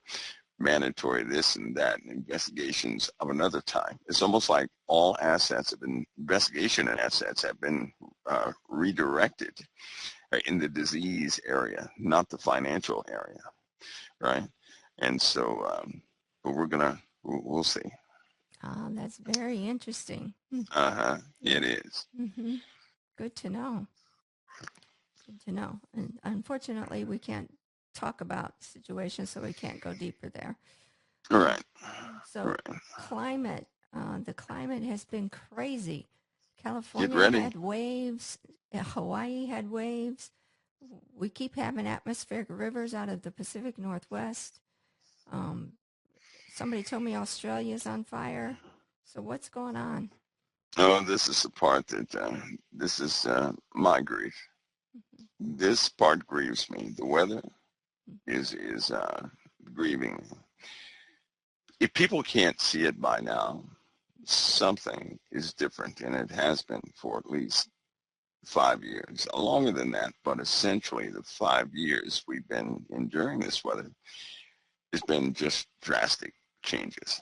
mandatory this and that and investigations of another time. It's almost like all assets have been, investigation and assets have been redirected in the disease area, not the financial area, right? And so, but we'll see. That's very interesting. Uh-huh, Yeah. it is. Mm-hmm. Good to know. Good to know. And unfortunately, we can't talk about situations, so we can't go deeper there. All Uh, right, all so right. climate, the climate has been crazy. Get California ready. had waves. Hawaii had waves. We keep having atmospheric rivers out of the Pacific Northwest. Um, somebody told me Australia's on fire. So what's going on? Oh, this is the part that this is my grief. This part grieves me. The weather is grieving. If people can't see it by now, something is different, and it has been for at least 5 years, longer than that, but essentially the 5 years we've been enduring this weather has been just drastic changes.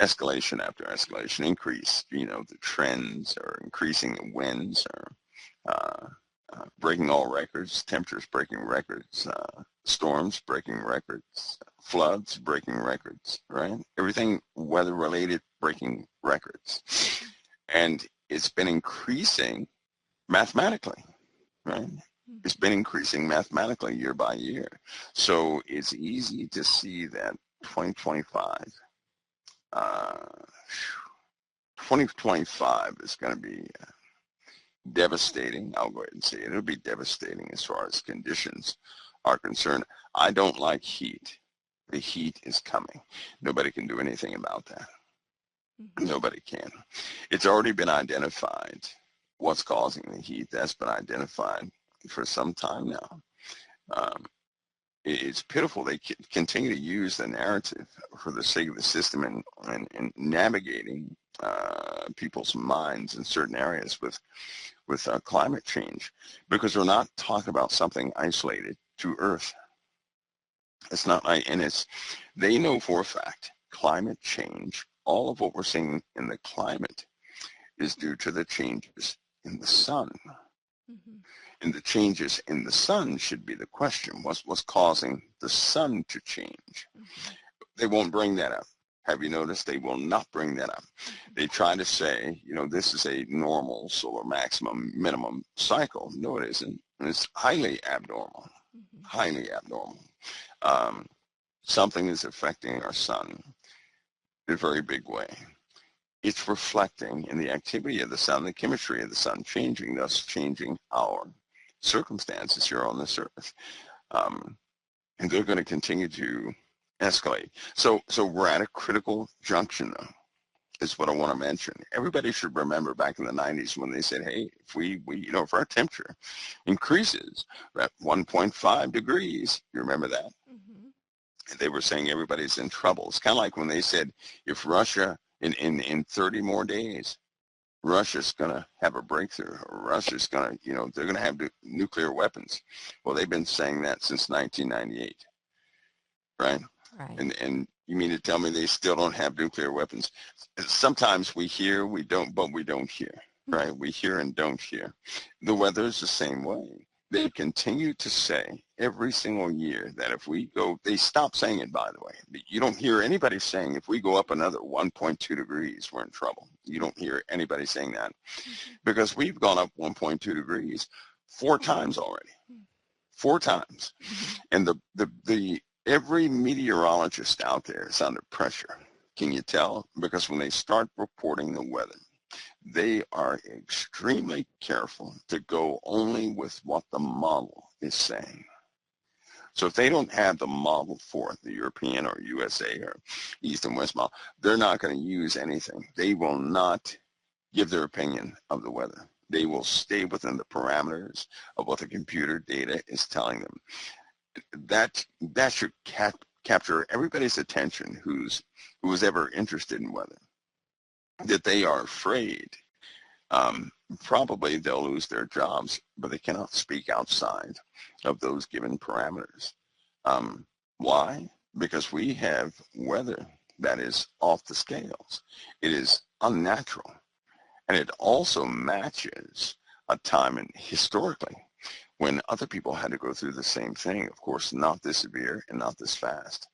Escalation after escalation, increase, the trends are increasing, the winds are breaking all records, temperatures breaking records, storms breaking records, floods breaking records, right? Everything weather related breaking records. And it's been increasing mathematically, right? It's been increasing mathematically year by year. So it's easy to see that 2025, uh, 2025 is going to be devastating. I'll go ahead and say it. It'll be devastating as far as conditions are concerned. I don't like heat. The heat is coming. Nobody can do anything about that. Mm-hmm. Nobody can. It's already been identified what's causing the heat. That's been identified for some time now. Um, it's pitiful. They continue to use the narrative for the sake of the system and navigating people's minds in certain areas with climate change, because we're not talking about something isolated to Earth. It's not, and they know for a fact, climate change, all of what we're seeing in the climate is due to the changes in the sun. Mm-hmm. And the changes in the sun should be the question. What's causing the sun to change? Mm-hmm. They won't bring that up. Have you noticed? They will not bring that up. They try to say, this is a normal solar maximum minimum cycle. No, it isn't. It's highly abnormal, Mm-hmm. highly abnormal. Um, something is affecting our sun in a very big way. It's reflecting in the activity of the sun, the chemistry of the sun changing, thus changing our circumstances here on this earth. And they're going to continue to escalate. So we're at a critical junction, though. is what I want to mention. Everybody should remember back in the 90s when they said, hey, if we if our temperature increases at 1.5 degrees, you remember that? Mm-hmm. They were saying everybody's in trouble. It's kind of like when they said, if Russia, in 30 more days, Russia's going to have a breakthrough, or Russia's going to, they're going to have nuclear weapons. Well, they've been saying that since 1998, right? Right. And you mean to tell me they still don't have nuclear weapons? Sometimes we hear, we don't, but we don't hear, right? We hear and don't hear. The weather is the same way. They continue to say every single year that if we go, they stop saying it, by the way. You don't hear anybody saying if we go up another 1.2 degrees, we're in trouble. You don't hear anybody saying that because we've gone up 1.2 degrees 4 times already, 4 times. And the every meteorologist out there is under pressure. Can you tell? Because when they start reporting the weather, they are extremely careful to go only with what the model is saying. So if they don't have the model for it, the European or USA or East and West model, they're not going to use anything. They will not give their opinion of the weather. They will stay within the parameters of what the computer data is telling them. That should capture everybody's attention who was ever interested in weather. That they are afraid. Probably they'll lose their jobs, but they cannot speak outside of those given parameters. Why? Because we have weather that is off the scales. It is unnatural, and it also matches a time historically when other people had to go through the same thing. Of course, not this severe and not this fast.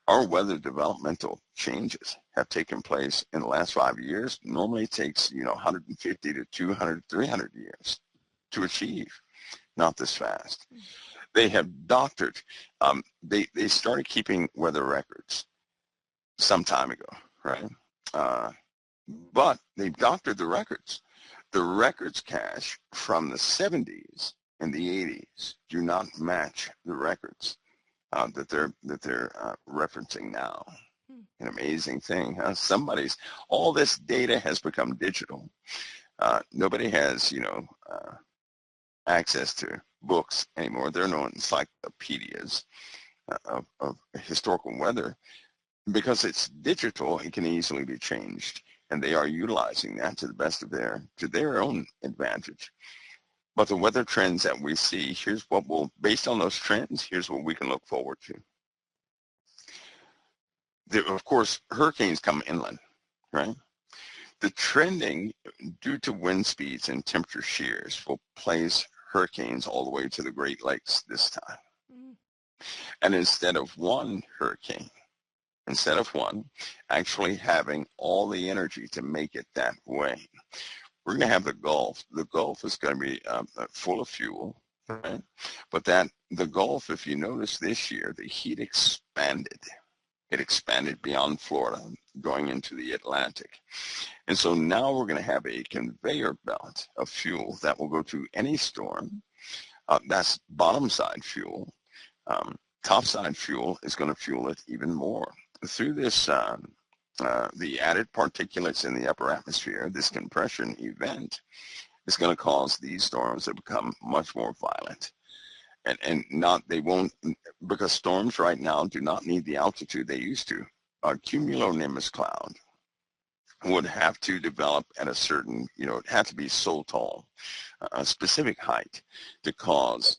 Our weather developmental changes have taken place in the last 5 years. Normally it takes, 150 to 200, 300 years to achieve, not this fast. They have doctored, they started keeping weather records some time ago, right? But they've doctored the records. The records cache from the 70s and the 80s do not match the records that they're referencing now. An amazing thing, huh? All this data has become digital. Nobody has, access to books anymore. There are no encyclopedias of historical weather. Because it's digital, it can easily be changed. And they are utilizing that to the best of to their own advantage. But the weather trends that we see, based on those trends, here's what we can look forward to. Of course, hurricanes come inland, right? The trending due to wind speeds and temperature shears will place hurricanes all the way to the Great Lakes this time. And instead of one actually having all the energy to make it that way, we're going to have the Gulf. The Gulf is going to be full of fuel, right? But the Gulf, if you notice this year, the heat expanded. It expanded beyond Florida, going into the Atlantic. And so now we're going to have a conveyor belt of fuel that will go to any storm. That's bottom side fuel. Top side fuel is going to fuel it even more. Through this, the added particulates in the upper atmosphere, this compression event is going to cause these storms to become much more violent. They won't, because storms right now do not need the altitude they used to. A cumulonimbus cloud would have to develop at a certain, it had to be so tall, a specific height to cause,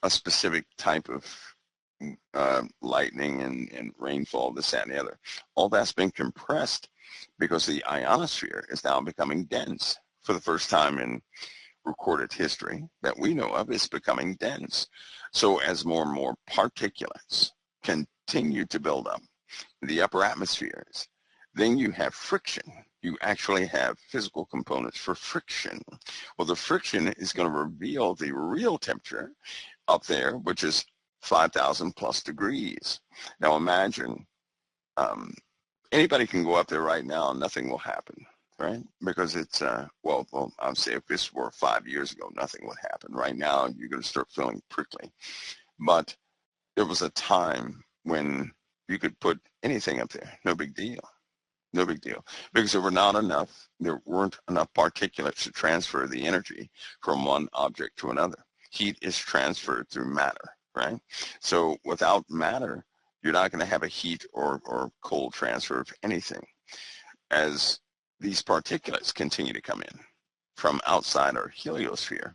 a specific type of lightning and rainfall, this, that, and the other. All that's been compressed because the ionosphere is now becoming dense. For the first time in recorded history that we know of, is becoming dense. So as more and more particulates continue to build up in the upper atmospheres, then you have friction. You actually have physical components for friction. Well, the friction is going to reveal the real temperature up there, which is 5,000 plus degrees. Now imagine, anybody can go up there right now and nothing will happen, right? Because it's, well, I'll say if this were 5 years ago, nothing would happen. Right now, you're going to start feeling prickly. But there was a time when you could put anything up there, no big deal. No big deal. Because there weren't enough particulates to transfer the energy from one object to another. Heat is transferred through matter, right? So without matter, you're not going to have a heat or cold transfer of anything. As these particulates continue to come in from outside our heliosphere,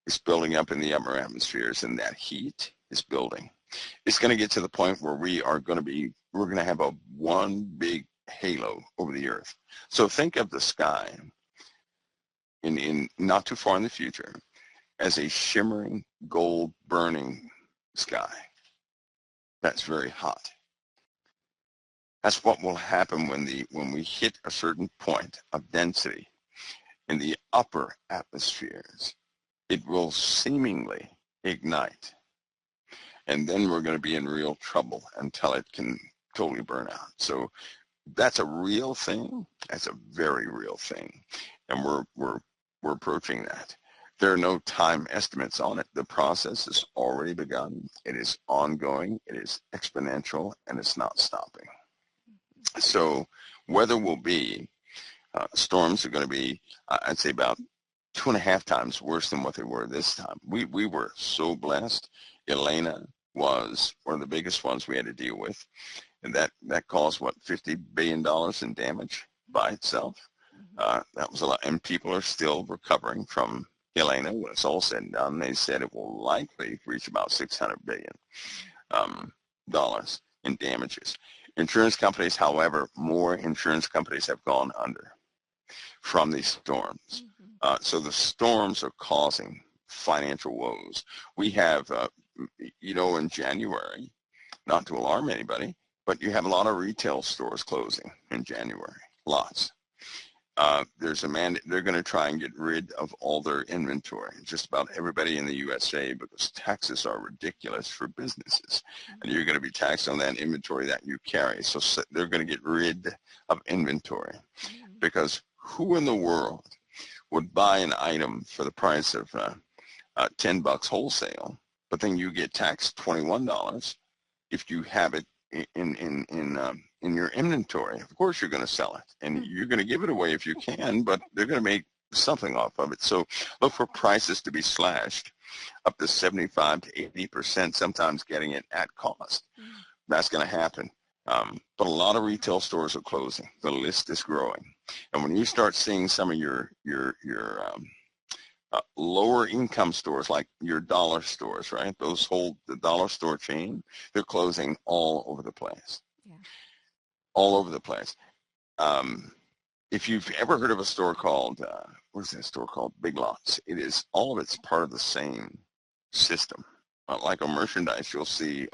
it's building up in the upper atmospheres, and that heat is building. It's going to get to the point where we're going to have a one big halo over the earth. So think of the sky in not too far in the future as a shimmering gold burning sky. That's very hot. That's what will happen when we hit a certain point of density in the upper atmospheres. It will seemingly ignite. And then we're going to be in real trouble until it can totally burn out. So that's a real thing. That's a very real thing. And we're approaching that. There are no time estimates on it. The process has already begun. It is ongoing. It is exponential, and it's not stopping. So weather will be, storms are going to be, I'd say about 2.5 times worse than what they were this time. We were so blessed. Elena was one of the biggest ones we had to deal with. And that caused, what, $50 billion in damage by itself. That was a lot. And people are still recovering from Elena. When it's all said and done, they said it will likely reach about $600 billion in damages. Insurance companies, however, more insurance companies have gone under from these storms. So the storms are causing financial woes. We have, in January, not to alarm anybody, but you have a lot of retail stores closing in January, lots. There's a mandate. They're going to try and get rid of all their inventory, just about everybody in the USA, because taxes are ridiculous for businesses. And you're going to be taxed on that inventory that you carry. So they're going to get rid of inventory, because who in the world would buy an item for the price of $10 wholesale, but then you get taxed $21 if you have it in your inventory? Of course you're going to sell it, and you're going to give it away if you can, but they're going to make something off of it. So look for prices to be slashed up to 75 to 80%, sometimes getting it at cost. That's going to happen. But a lot of retail stores are closing. The list is growing. And when you start seeing some of your lower income stores, like your dollar stores, right? Those hold the dollar store chain, they're closing all over the place. All over the place. If you've ever heard of a store called, what's that store called? Big Lots. It is, all of it's part of the same system. Like on merchandise, you'll see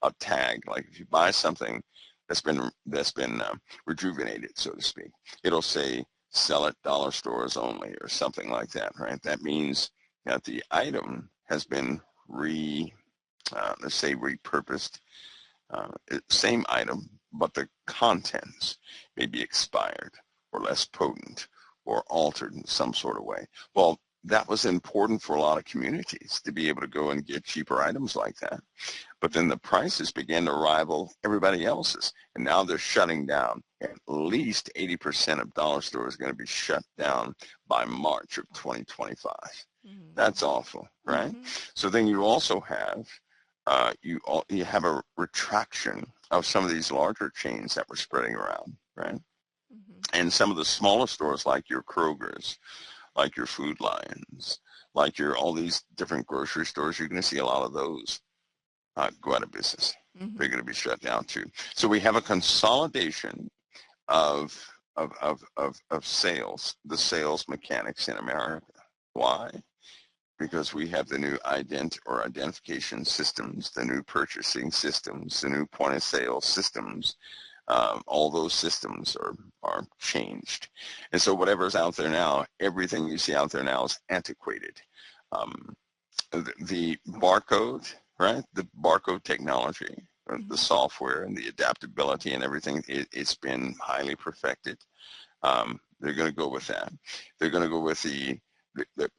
a tag. Like if you buy something that's been rejuvenated, so to speak, it'll say sell at dollar stores only or something like that, right? That means that the item has been let's say repurposed. Same item, but the contents may be expired or less potent or altered in some sort of way. Well, that was important for a lot of communities to be able to go and get cheaper items like that. But then the prices began to rival everybody else's, and now they're shutting down. At least 80% of dollar stores are going to be shut down by March of 2025. That's awful, right? So then you also have you have a retraction of some of these larger chains that were spreading around, right? And some of the smaller stores, like your Kroger's, like your Food Lions, like all these different grocery stores, you're going to see a lot of those go out of business. They're going to be shut down too. So we have a consolidation of sales, the sales mechanics in America. Why? Because we have the new identification systems, the new purchasing systems, the new point of sale systems. All those systems are changed. And so whatever's out there now, everything you see out there now is antiquated. The barcode, right? The barcode technology, the software and the adaptability and everything, it's been highly perfected. They're going to go with that. They're going to go with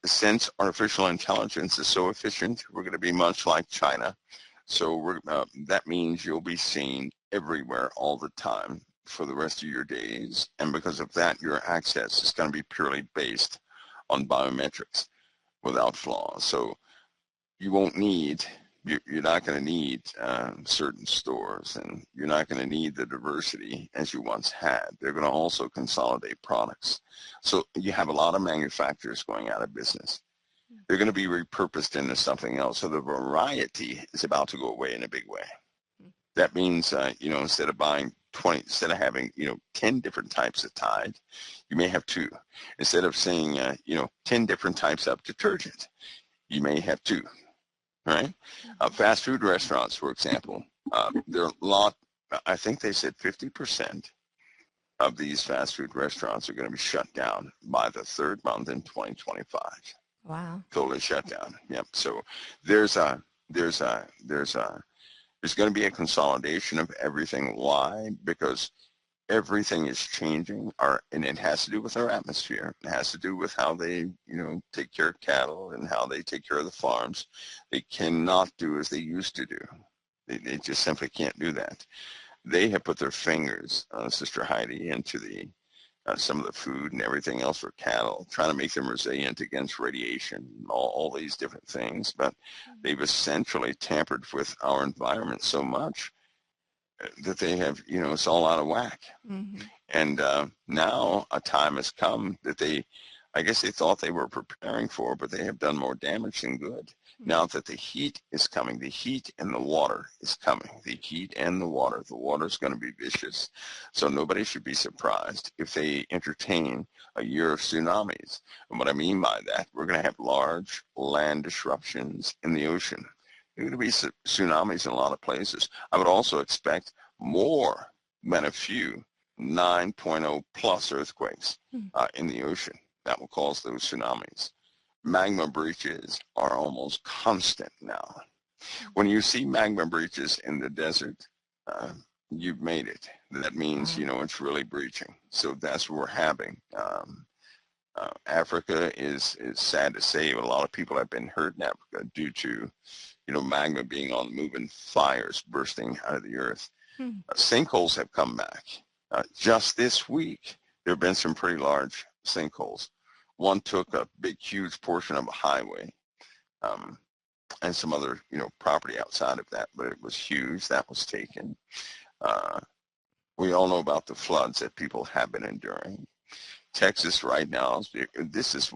since artificial intelligence is so efficient, we're going to be much like China. So that means you'll be seeing everywhere all the time for the rest of your days. And because of that, your access is going to be purely based on biometrics without flaws. So you won't need, you're not going to need certain stores, and you're not going to need the diversity as you once had. They're going to also consolidate products. So you have a lot of manufacturers going out of business. They're going to be repurposed into something else. So the variety is about to go away in a big way. That means, instead of buying 20, instead of having, 10 different types of Tide, you may have 2. Instead of saying, 10 different types of detergent, you may have 2, right? Fast food restaurants, for example, there are a lot, I think they said 50% of these fast food restaurants are going to be shut down by the 3rd month in 2025. Wow. Totally shut down. Yep. So there's going to be a consolidation of everything. Why? Because everything is changing, and it has to do with our atmosphere. It has to do with how they, take care of cattle and how they take care of the farms. They cannot do as they used to do. They just simply can't do that. They have put their fingers, Sister Heidi, into some of the food and everything else for cattle, trying to make them resilient against radiation, all these different things. But they've essentially tampered with our environment so much that they have, it's all out of whack. Mm-hmm. And now a time has come that I guess they thought they were preparing for, but they have done more damage than good. Mm-hmm. Now that the heat is coming, the heat and the water is coming. The heat and the water is going to be vicious. So nobody should be surprised if they entertain a year of tsunamis. And what I mean by that, we're going to have large land disruptions in the ocean. There are going to be tsunamis in a lot of places. I would also expect more than a few 9.0 plus earthquakes in the ocean that will cause those tsunamis. Magma breaches are almost constant now. When you see magma breaches in the desert, you've made it. That means, it's really breaching. So that's what we're having. Africa is sad to say, but a lot of people have been hurt in Africa due to magma being on the move and fires bursting out of the earth. Sinkholes have come back. Just this week, there have been some pretty large sinkholes. One took a big, huge portion of a highway and some other, property outside of that, but it was huge. That was taken. We all know about the floods that people have been enduring. Texas right now, this is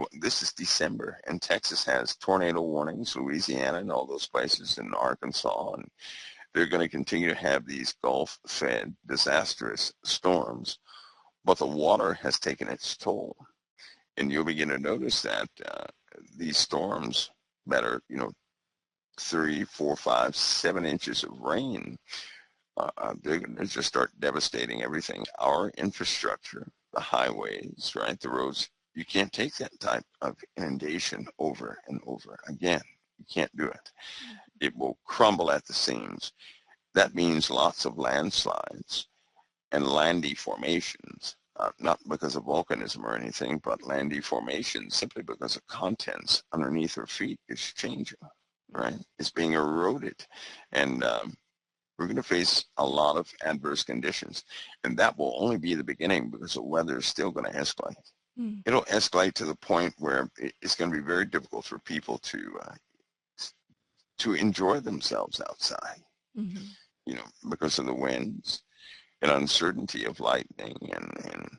December, and Texas has tornado warnings, Louisiana and all those places, in Arkansas, and they're going to continue to have these Gulf-fed disastrous storms, but the water has taken its toll. And you'll begin to notice that these storms that are, 3, 4, 5, 7 inches of rain, they're going to just start devastating everything. Our infrastructure, the highways, right, the roads, you can't take that type of inundation over and over again. You can't do it. It will crumble at the seams. That means lots of landslides and land deformations, not because of volcanism or anything, but land deformations simply because the contents underneath our feet is changing, right? It's being eroded. And we're going to face a lot of adverse conditions. And that will only be the beginning, because the weather is still going to escalate. It'll escalate to the point where it's going to be very difficult for people to enjoy themselves outside, because of the winds and uncertainty of lightning and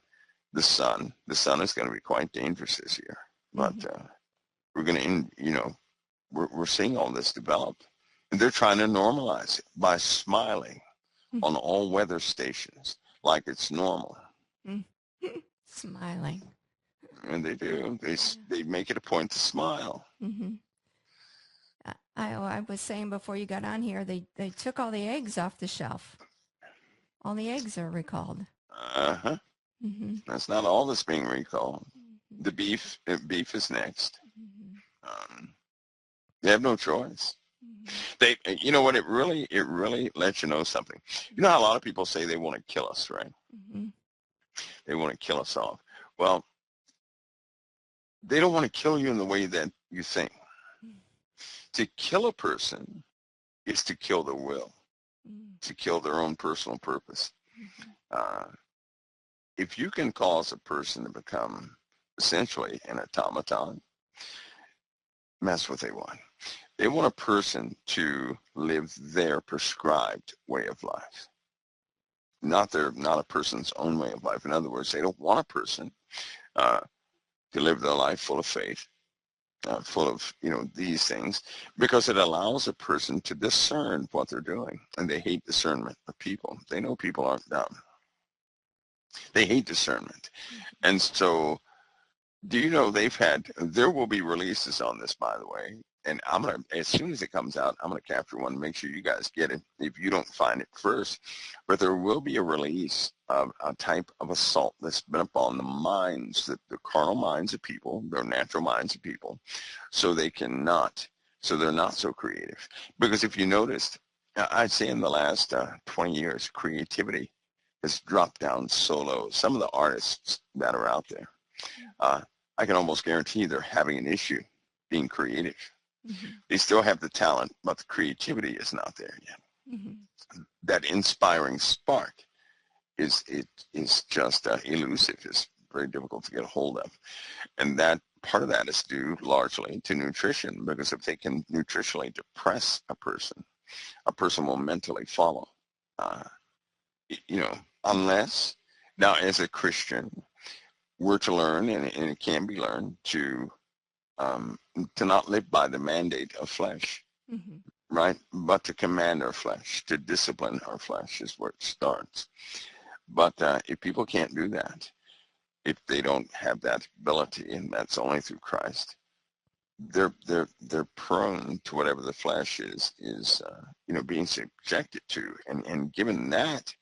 the sun. The sun is going to be quite dangerous this year. But we're going to, we're seeing all this develop. And they're trying to normalize it by smiling on all weather stations like it's normal. Smiling. And they do. They make it a point to smile. I was saying before you got on here, they took all the eggs off the shelf. All the eggs are recalled. That's not all that's being recalled. The beef is next. They have no choice. You know what? It really lets you know something. You know how a lot of people say they want to kill us, right? They want to kill us off. Well, they don't want to kill you in the way that you think. To kill a person is to kill their will. to kill their own personal purpose. Mm-hmm. If you can cause a person to become essentially an automaton, that's what they want. They want a person to live their prescribed way of life, not a person's own way of life. In other words, they don't want a person uh, to live their life full of faith, full of these things, because it allows a person to discern what they're doing, and they hate discernment of people. They know people aren't dumb. They hate discernment, and so. Do you know there will be releases on this, by the way, and I'm going to, as soon as it comes out, I'm going to capture one, make sure you guys get it if you don't find it first, but there will be a release of a type of assault that's been upon the minds, the carnal minds of people, their natural minds of people, so they're not so creative. Because if you noticed, I'd say in the last 20 years, creativity has dropped down so low. Some of the artists that are out there, I can almost guarantee they're having an issue being creative. Mm-hmm. They still have the talent, but the creativity is not there yet. Mm-hmm. That inspiring spark is just elusive. It's very difficult to get a hold of. And that part of that is due largely to nutrition, because if they can nutritionally depress a person will mentally follow. Uh, unless, now as a Christian, we're to learn, and it can be learned, to not live by the mandate of flesh, Mm-hmm. right? But to command our flesh, to discipline our flesh is where it starts. But if people can't do that, if they don't have that ability, and that's only through Christ, they're prone to whatever the flesh is being subjected to, and given that,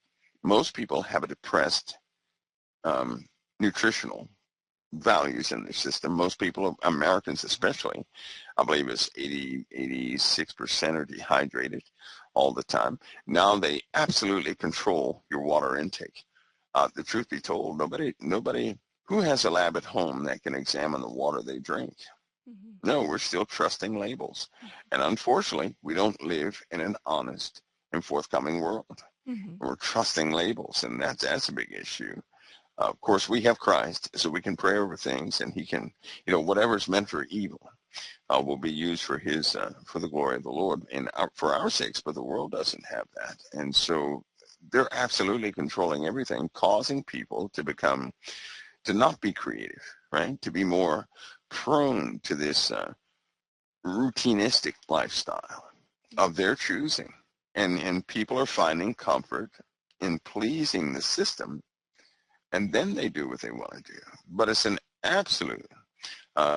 most people have a depressed nutritional values in the system. Most people, Americans especially, I believe it's 86% are dehydrated all the time. Now they absolutely control your water intake. The truth be told, nobody who has a lab at home that can examine the water they drink. Mm-hmm. No, we're still trusting labels. And unfortunately, we don't live in an honest and forthcoming world. Mm-hmm. We're trusting labels, and that's a big issue. Of course, we have Christ, so we can pray over things, and he can, whatever's meant for evil will be used for for the glory of the Lord and for our sakes, but the world doesn't have that. And so they're absolutely controlling everything, causing people to not be creative, right? To be more prone to this routinistic lifestyle of their choosing. And people are finding comfort in pleasing the system, and then they do what they want to do. But it's an absolute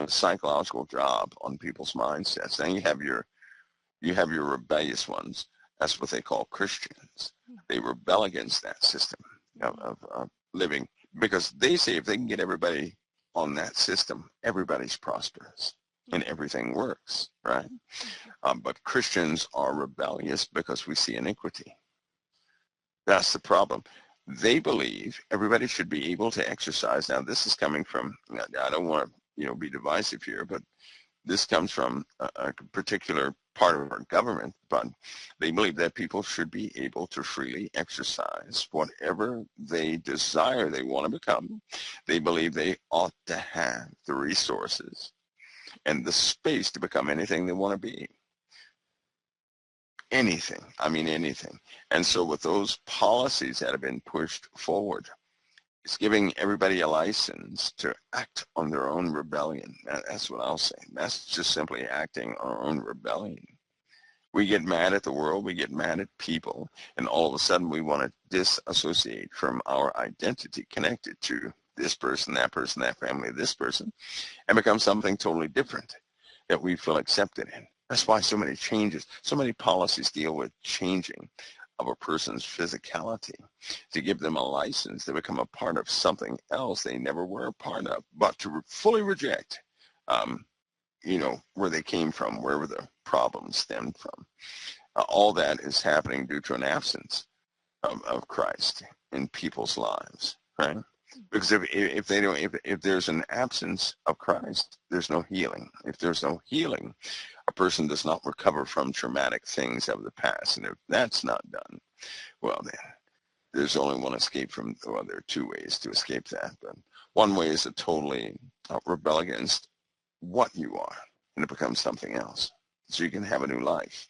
psychological job on people's mindsets. And you have your rebellious ones. That's what they call Christians. They rebel against that system of living, because they say if they can get everybody on that system, everybody's prosperous and everything works, right? But Christians are rebellious because we see iniquity. That's the problem. They believe everybody should be able to exercise. Now, this is coming from, I don't want to, be divisive here, but this comes from a particular part of our government, but they believe that people should be able to freely exercise whatever they desire they want to become. They believe they ought to have the resources and the space to become anything they want to be. Anything. I mean, anything. And so with those policies that have been pushed forward, it's giving everybody a license to act on their own rebellion. That's what I'll say. That's just simply acting on our own rebellion. We get mad at the world, we get mad at people, and all of a sudden we want to disassociate from our identity connected to this person, that family, this person, and become something totally different that we feel accepted in. That's why so many changes, so many policies deal with changing of a person's physicality to give them a license to become a part of something else they never were a part of, but to fully reject, where they came from, wherever the problems stemmed from. All that is happening due to an absence of Christ in people's lives, right? Because if they don't, if there's an absence of Christ, there's no healing. If there's no healing, a person does not recover from traumatic things of the past. And if that's not done, well, then there's only one escape from, well, there are two ways to escape that. But one way is to totally rebel against what you are, and it becomes something else. So you can have a new life.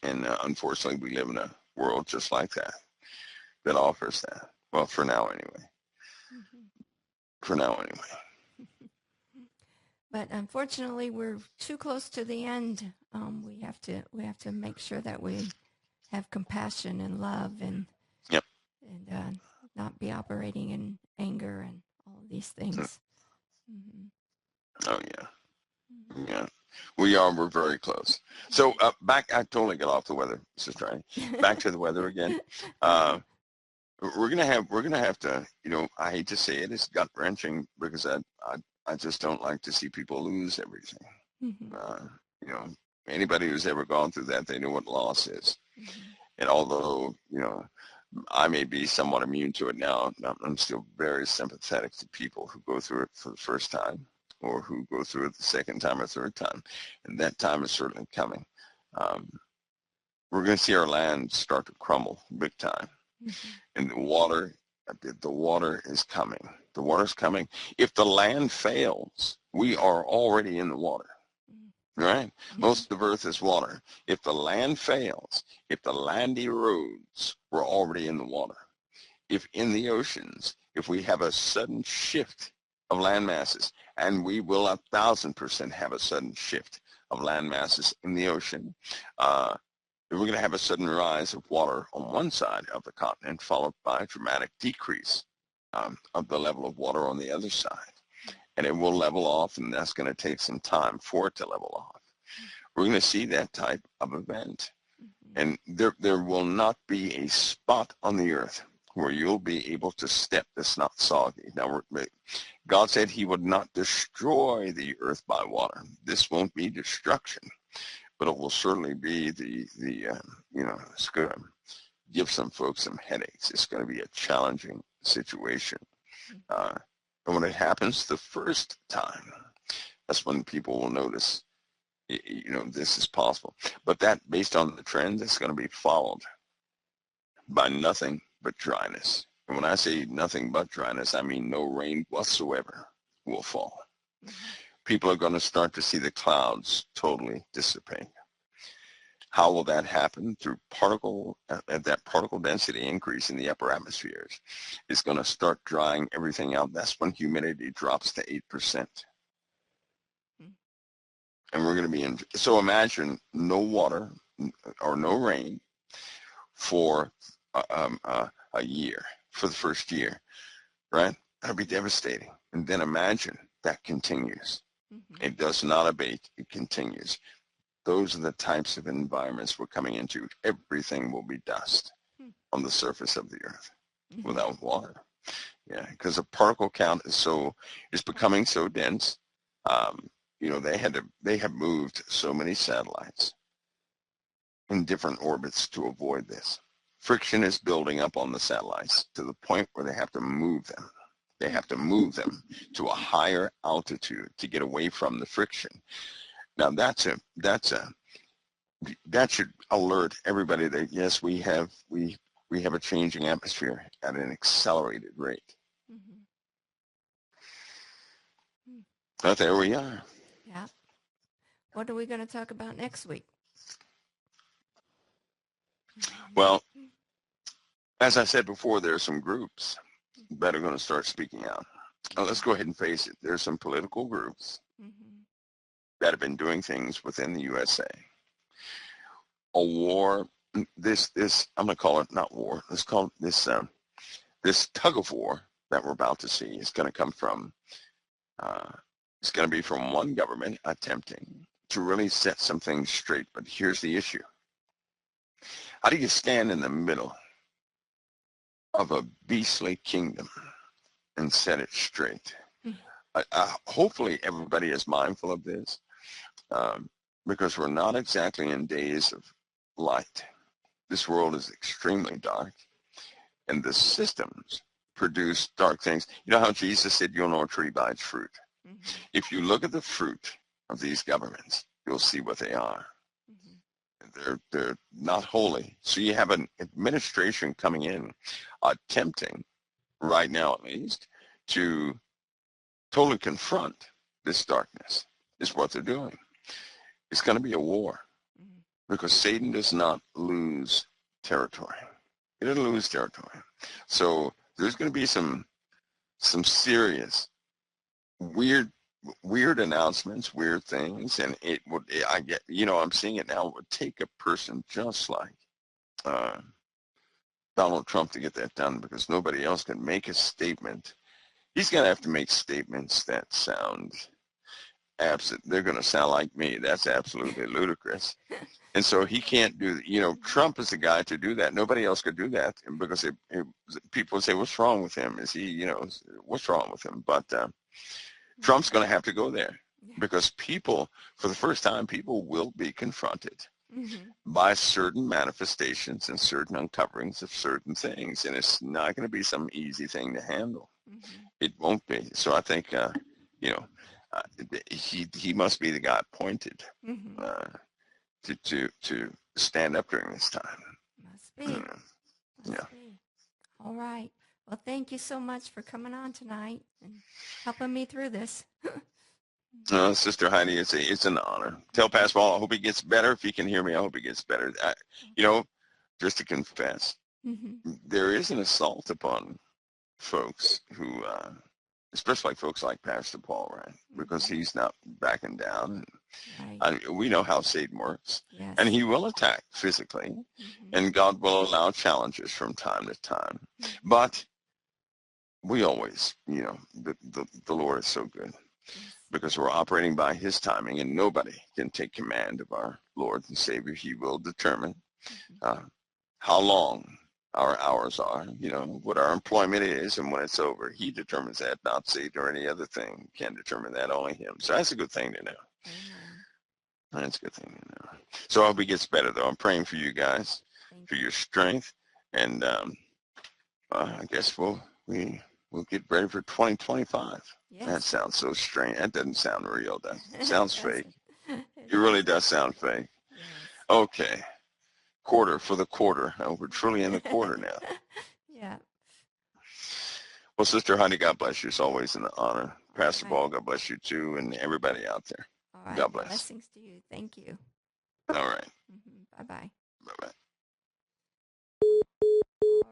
And unfortunately, we live in a world just like that, that offers that. Well, for now anyway. Mm-hmm. For now anyway. But unfortunately, we're too close to the end. We have to make sure that we have compassion and love, and Yep. and not be operating in anger and all of these things. Mm-hmm. Oh yeah. Mm-hmm. Yeah. We're very close. So I totally got off the weather, Sister Annie. Back to the weather again. We're gonna have to, I hate to say it, it's gut wrenching because I just don't like to see people lose everything. Mm-hmm. You know, anybody who's ever gone through that, they know what loss is. Mm-hmm. And although, I may be somewhat immune to it now, I'm still very sympathetic to people who go through it for the first time or who go through it the second time or third time. And that time is certainly coming. We're going to see our land start to crumble big time. Mm-hmm. And the water is coming. The water's coming. If the land fails, we are already in the water. Right? Most of Earth is water. If the land fails, if the land erodes, we're already in the water. If in the oceans, if we have a sudden shift of land masses, and we will 1,000% have a sudden shift of land masses in the ocean, we're going to have a sudden rise of water on one side of the continent, followed by a dramatic decrease of the level of water on the other side. And it will level off, and that's going to take some time for it to level off. We're going to see that type of event. And there will not be a spot on the earth where you'll be able to step that's not soggy. Now, God said he would not destroy the earth by water. This won't be destruction, but it will certainly be it's going to give some folks some headaches. It's going to be a challenging situation. And when it happens the first time, that's when people will notice, this is possible. But that, based on the trend, is going to be followed by nothing but dryness. And when I say nothing but dryness, I mean no rain whatsoever will fall. People are going to start to see the clouds totally dissipate. How will that happen? Through that particle density increase in the upper atmospheres is going to start drying everything out. That's when humidity drops to 8%. And we're going to be so imagine no water or no rain for a year, for the first year, right? That'll be devastating. And then imagine that continues. It does not abate, it continues. Those are the types of environments we're coming into. Everything will be dust on the surface of the earth without water. Yeah, because the particle count is becoming so dense. They have moved so many satellites in different orbits to avoid this. Friction is building up on the satellites to the point where they have to move them. They have to move them to a higher altitude to get away from the friction. Now that should alert everybody that yes, we have a changing atmosphere at an accelerated rate. But there we are. Yeah. What are we going to talk about next week? Well, as I said before, there are some groups that are going to start speaking out. Now, let's go ahead and face it. There are some political groups that have been doing things within the USA. A war, this I'm going to call it not war. Let's call it this tug of war that we're about to see is going to come from. It's going to be from one government attempting to really set some things straight. But here's the issue. How do you stand in the middle of a beastly kingdom and set it straight? Hopefully everybody is mindful of this because we're not exactly in days of light. This world is extremely dark, and the systems produce dark things. You know how Jesus said, you'll know a tree by its fruit. If you look at the fruit of these governments, you'll see what they are. Mm-hmm. They're not holy. So you have an administration coming in, attempting, right now at least, to totally confront this darkness, is what they're doing. It's going to be a war Mm-hmm. because Satan does not lose territory. He doesn't lose territory. So there's going to be some serious weird announcements, weird things, and it would, I get, I'm seeing it now. It would take a person just like Donald Trump to get that done, because nobody else can make a statement. He's going to have to make statements that sound absent. They're going to sound like me. That's absolutely ludicrous. And so he can't do, Trump is the guy to do that. Nobody else could do that, because people say, what's wrong with him? Is he, what's wrong with him? But Trump's going to have to go there, because people, for the first time, people will be confronted by certain manifestations and certain uncoverings of certain things. And it's not going to be some easy thing to handle. It won't be. So I think, he must be the guy appointed to stand up during this time. Must be. Must be. All right. Well, thank you so much for coming on tonight and helping me through this. Sister Heidi, it's an honor. Tell Pastor Paul, I hope he gets better. If he can hear me, I hope he gets better. Just to confess, there is an assault upon folks who, especially folks like Pastor Paul, right? Because he's not backing down. Right. We know how Satan works. Yes. And he will attack physically, and God will allow challenges from time to time. But we always, the Lord is so good, because we're operating by his timing, and nobody can take command of our Lord and Savior. He will determine how long our hours are, what our employment is, and when it's over. He determines that, not Satan or any other thing can determine that, only him. So that's a good thing to know. That's a good thing to know. So I hope he gets better, though. I'm praying for you guys, for your strength, and I guess we'll get ready for 2025. Yes. That sounds so strange. That doesn't sound real, does it? It sounds fake. It really does sound fake. Yes. Okay. Quarter for the quarter. We're truly in the quarter now. Yeah. Well, Sister Heidi, God bless you. It's always an honor. Pastor Paul, God bless you too, and everybody out there. All right. God bless. Blessings to you. Thank you. All right. Bye-bye. Bye-bye.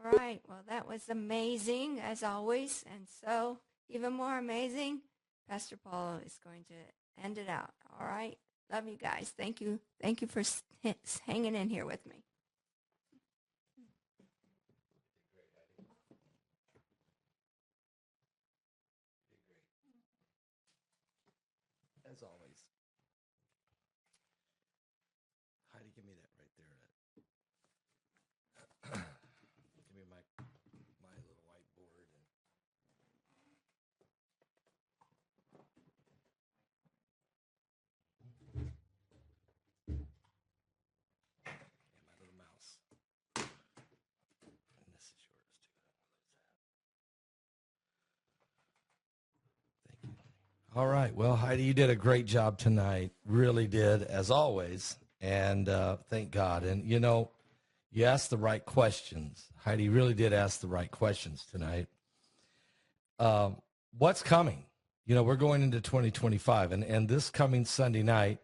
All right. Well, that was amazing, as always. And so, even more amazing, Pastor Paul is going to end it out. All right. Love you guys. Thank you. Thank you for hanging in here with me. As always. Heidi, give me that right there. Give me my little whiteboard. And my little mouse. And this is yours too. Thank you. All right. Well, Heidi, you did a great job tonight. Really did, as always. And thank God. And, you asked the right questions. Heidi really did ask the right questions tonight. What's coming? We're going into 2025. And this coming Sunday night,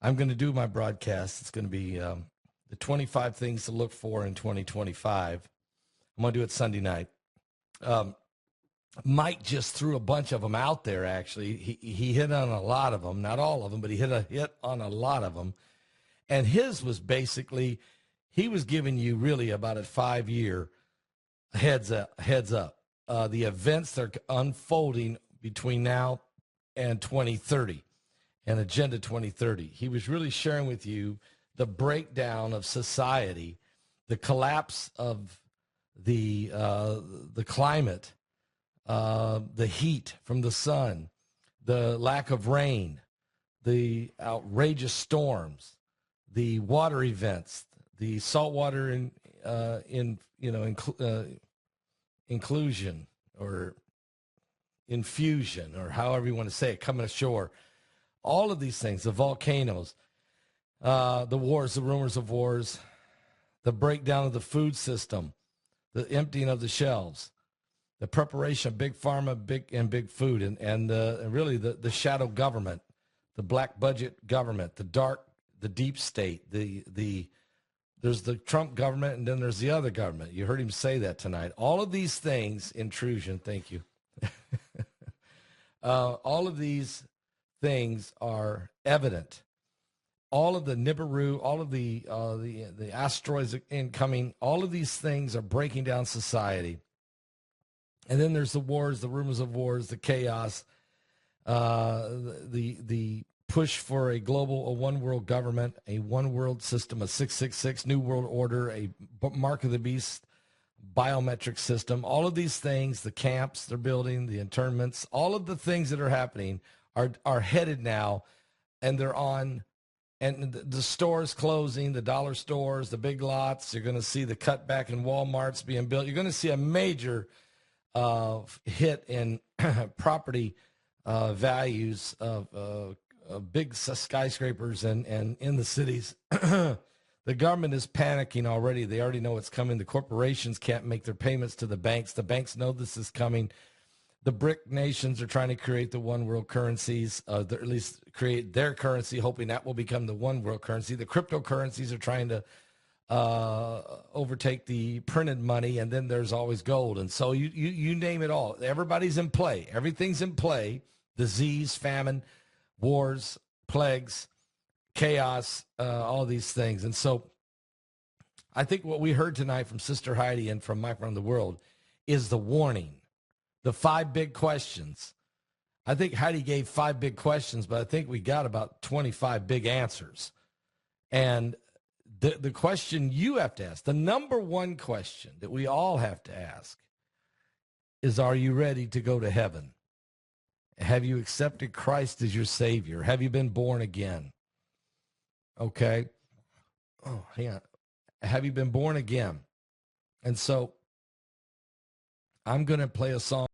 I'm going to do my broadcast. It's going to be the 25 things to look for in 2025. I'm going to do it Sunday night. Mike just threw a bunch of them out there, actually. He hit on a lot of them, not all of them, but he hit on a lot of them. And his was basically, he was giving you really about a 5-year heads up. The events that are unfolding between now and 2030 and Agenda 2030. He was really sharing with you the breakdown of society, the collapse of the climate, the heat from the sun, the lack of rain, the outrageous storms, the water events, the saltwater inclusion or infusion, or however you want to say it, coming ashore. all of these things, the volcanoes, the wars, the rumors of wars, the breakdown of the food system, the emptying of the shelves, the preparation of big pharma, big food, and really the shadow government, the black budget government, the deep state, there's the Trump government, and then there's the other government. You heard him say that tonight. All of these things, intrusion, thank you. All of these things are evident. All of the Nibiru, all of the asteroids incoming, all of these things are breaking down society. And then there's the wars, the rumors of wars, the chaos, the push for a one world government, a one world system, a 666 new world order, a mark of the beast biometric system. All of these things, the camps they're building, the internments, all of the things that are happening are headed now, and they're on. And the stores closing, the dollar stores, the big lots. You're going to see the cutback in Walmarts being built. You're going to see a major hit in property values of big skyscrapers and in the cities. The government is panicking already. They already know what's coming. The corporations can't make their payments to the banks. The banks know this is coming. The BRIC nations are trying to create the one world currencies, at least create their currency, hoping that will become the one world currency. The cryptocurrencies are trying to overtake the printed money, and then there's always gold. And so you name it all. Everybody's in play. Everything's in play. Disease, famine, wars, plagues, chaos, all these things. And so I think what we heard tonight from Sister Heidi and from Mike Around the World is the warning. The 5 big questions. I think Heidi gave 5 big questions, but I think we got about 25 big answers. And the question you have to ask, the number one question that we all have to ask is, are you ready to go to heaven? Have you accepted Christ as your Savior? Have you been born again? Okay. Oh, hang on. Have you been born again? And so I'm going to play a song.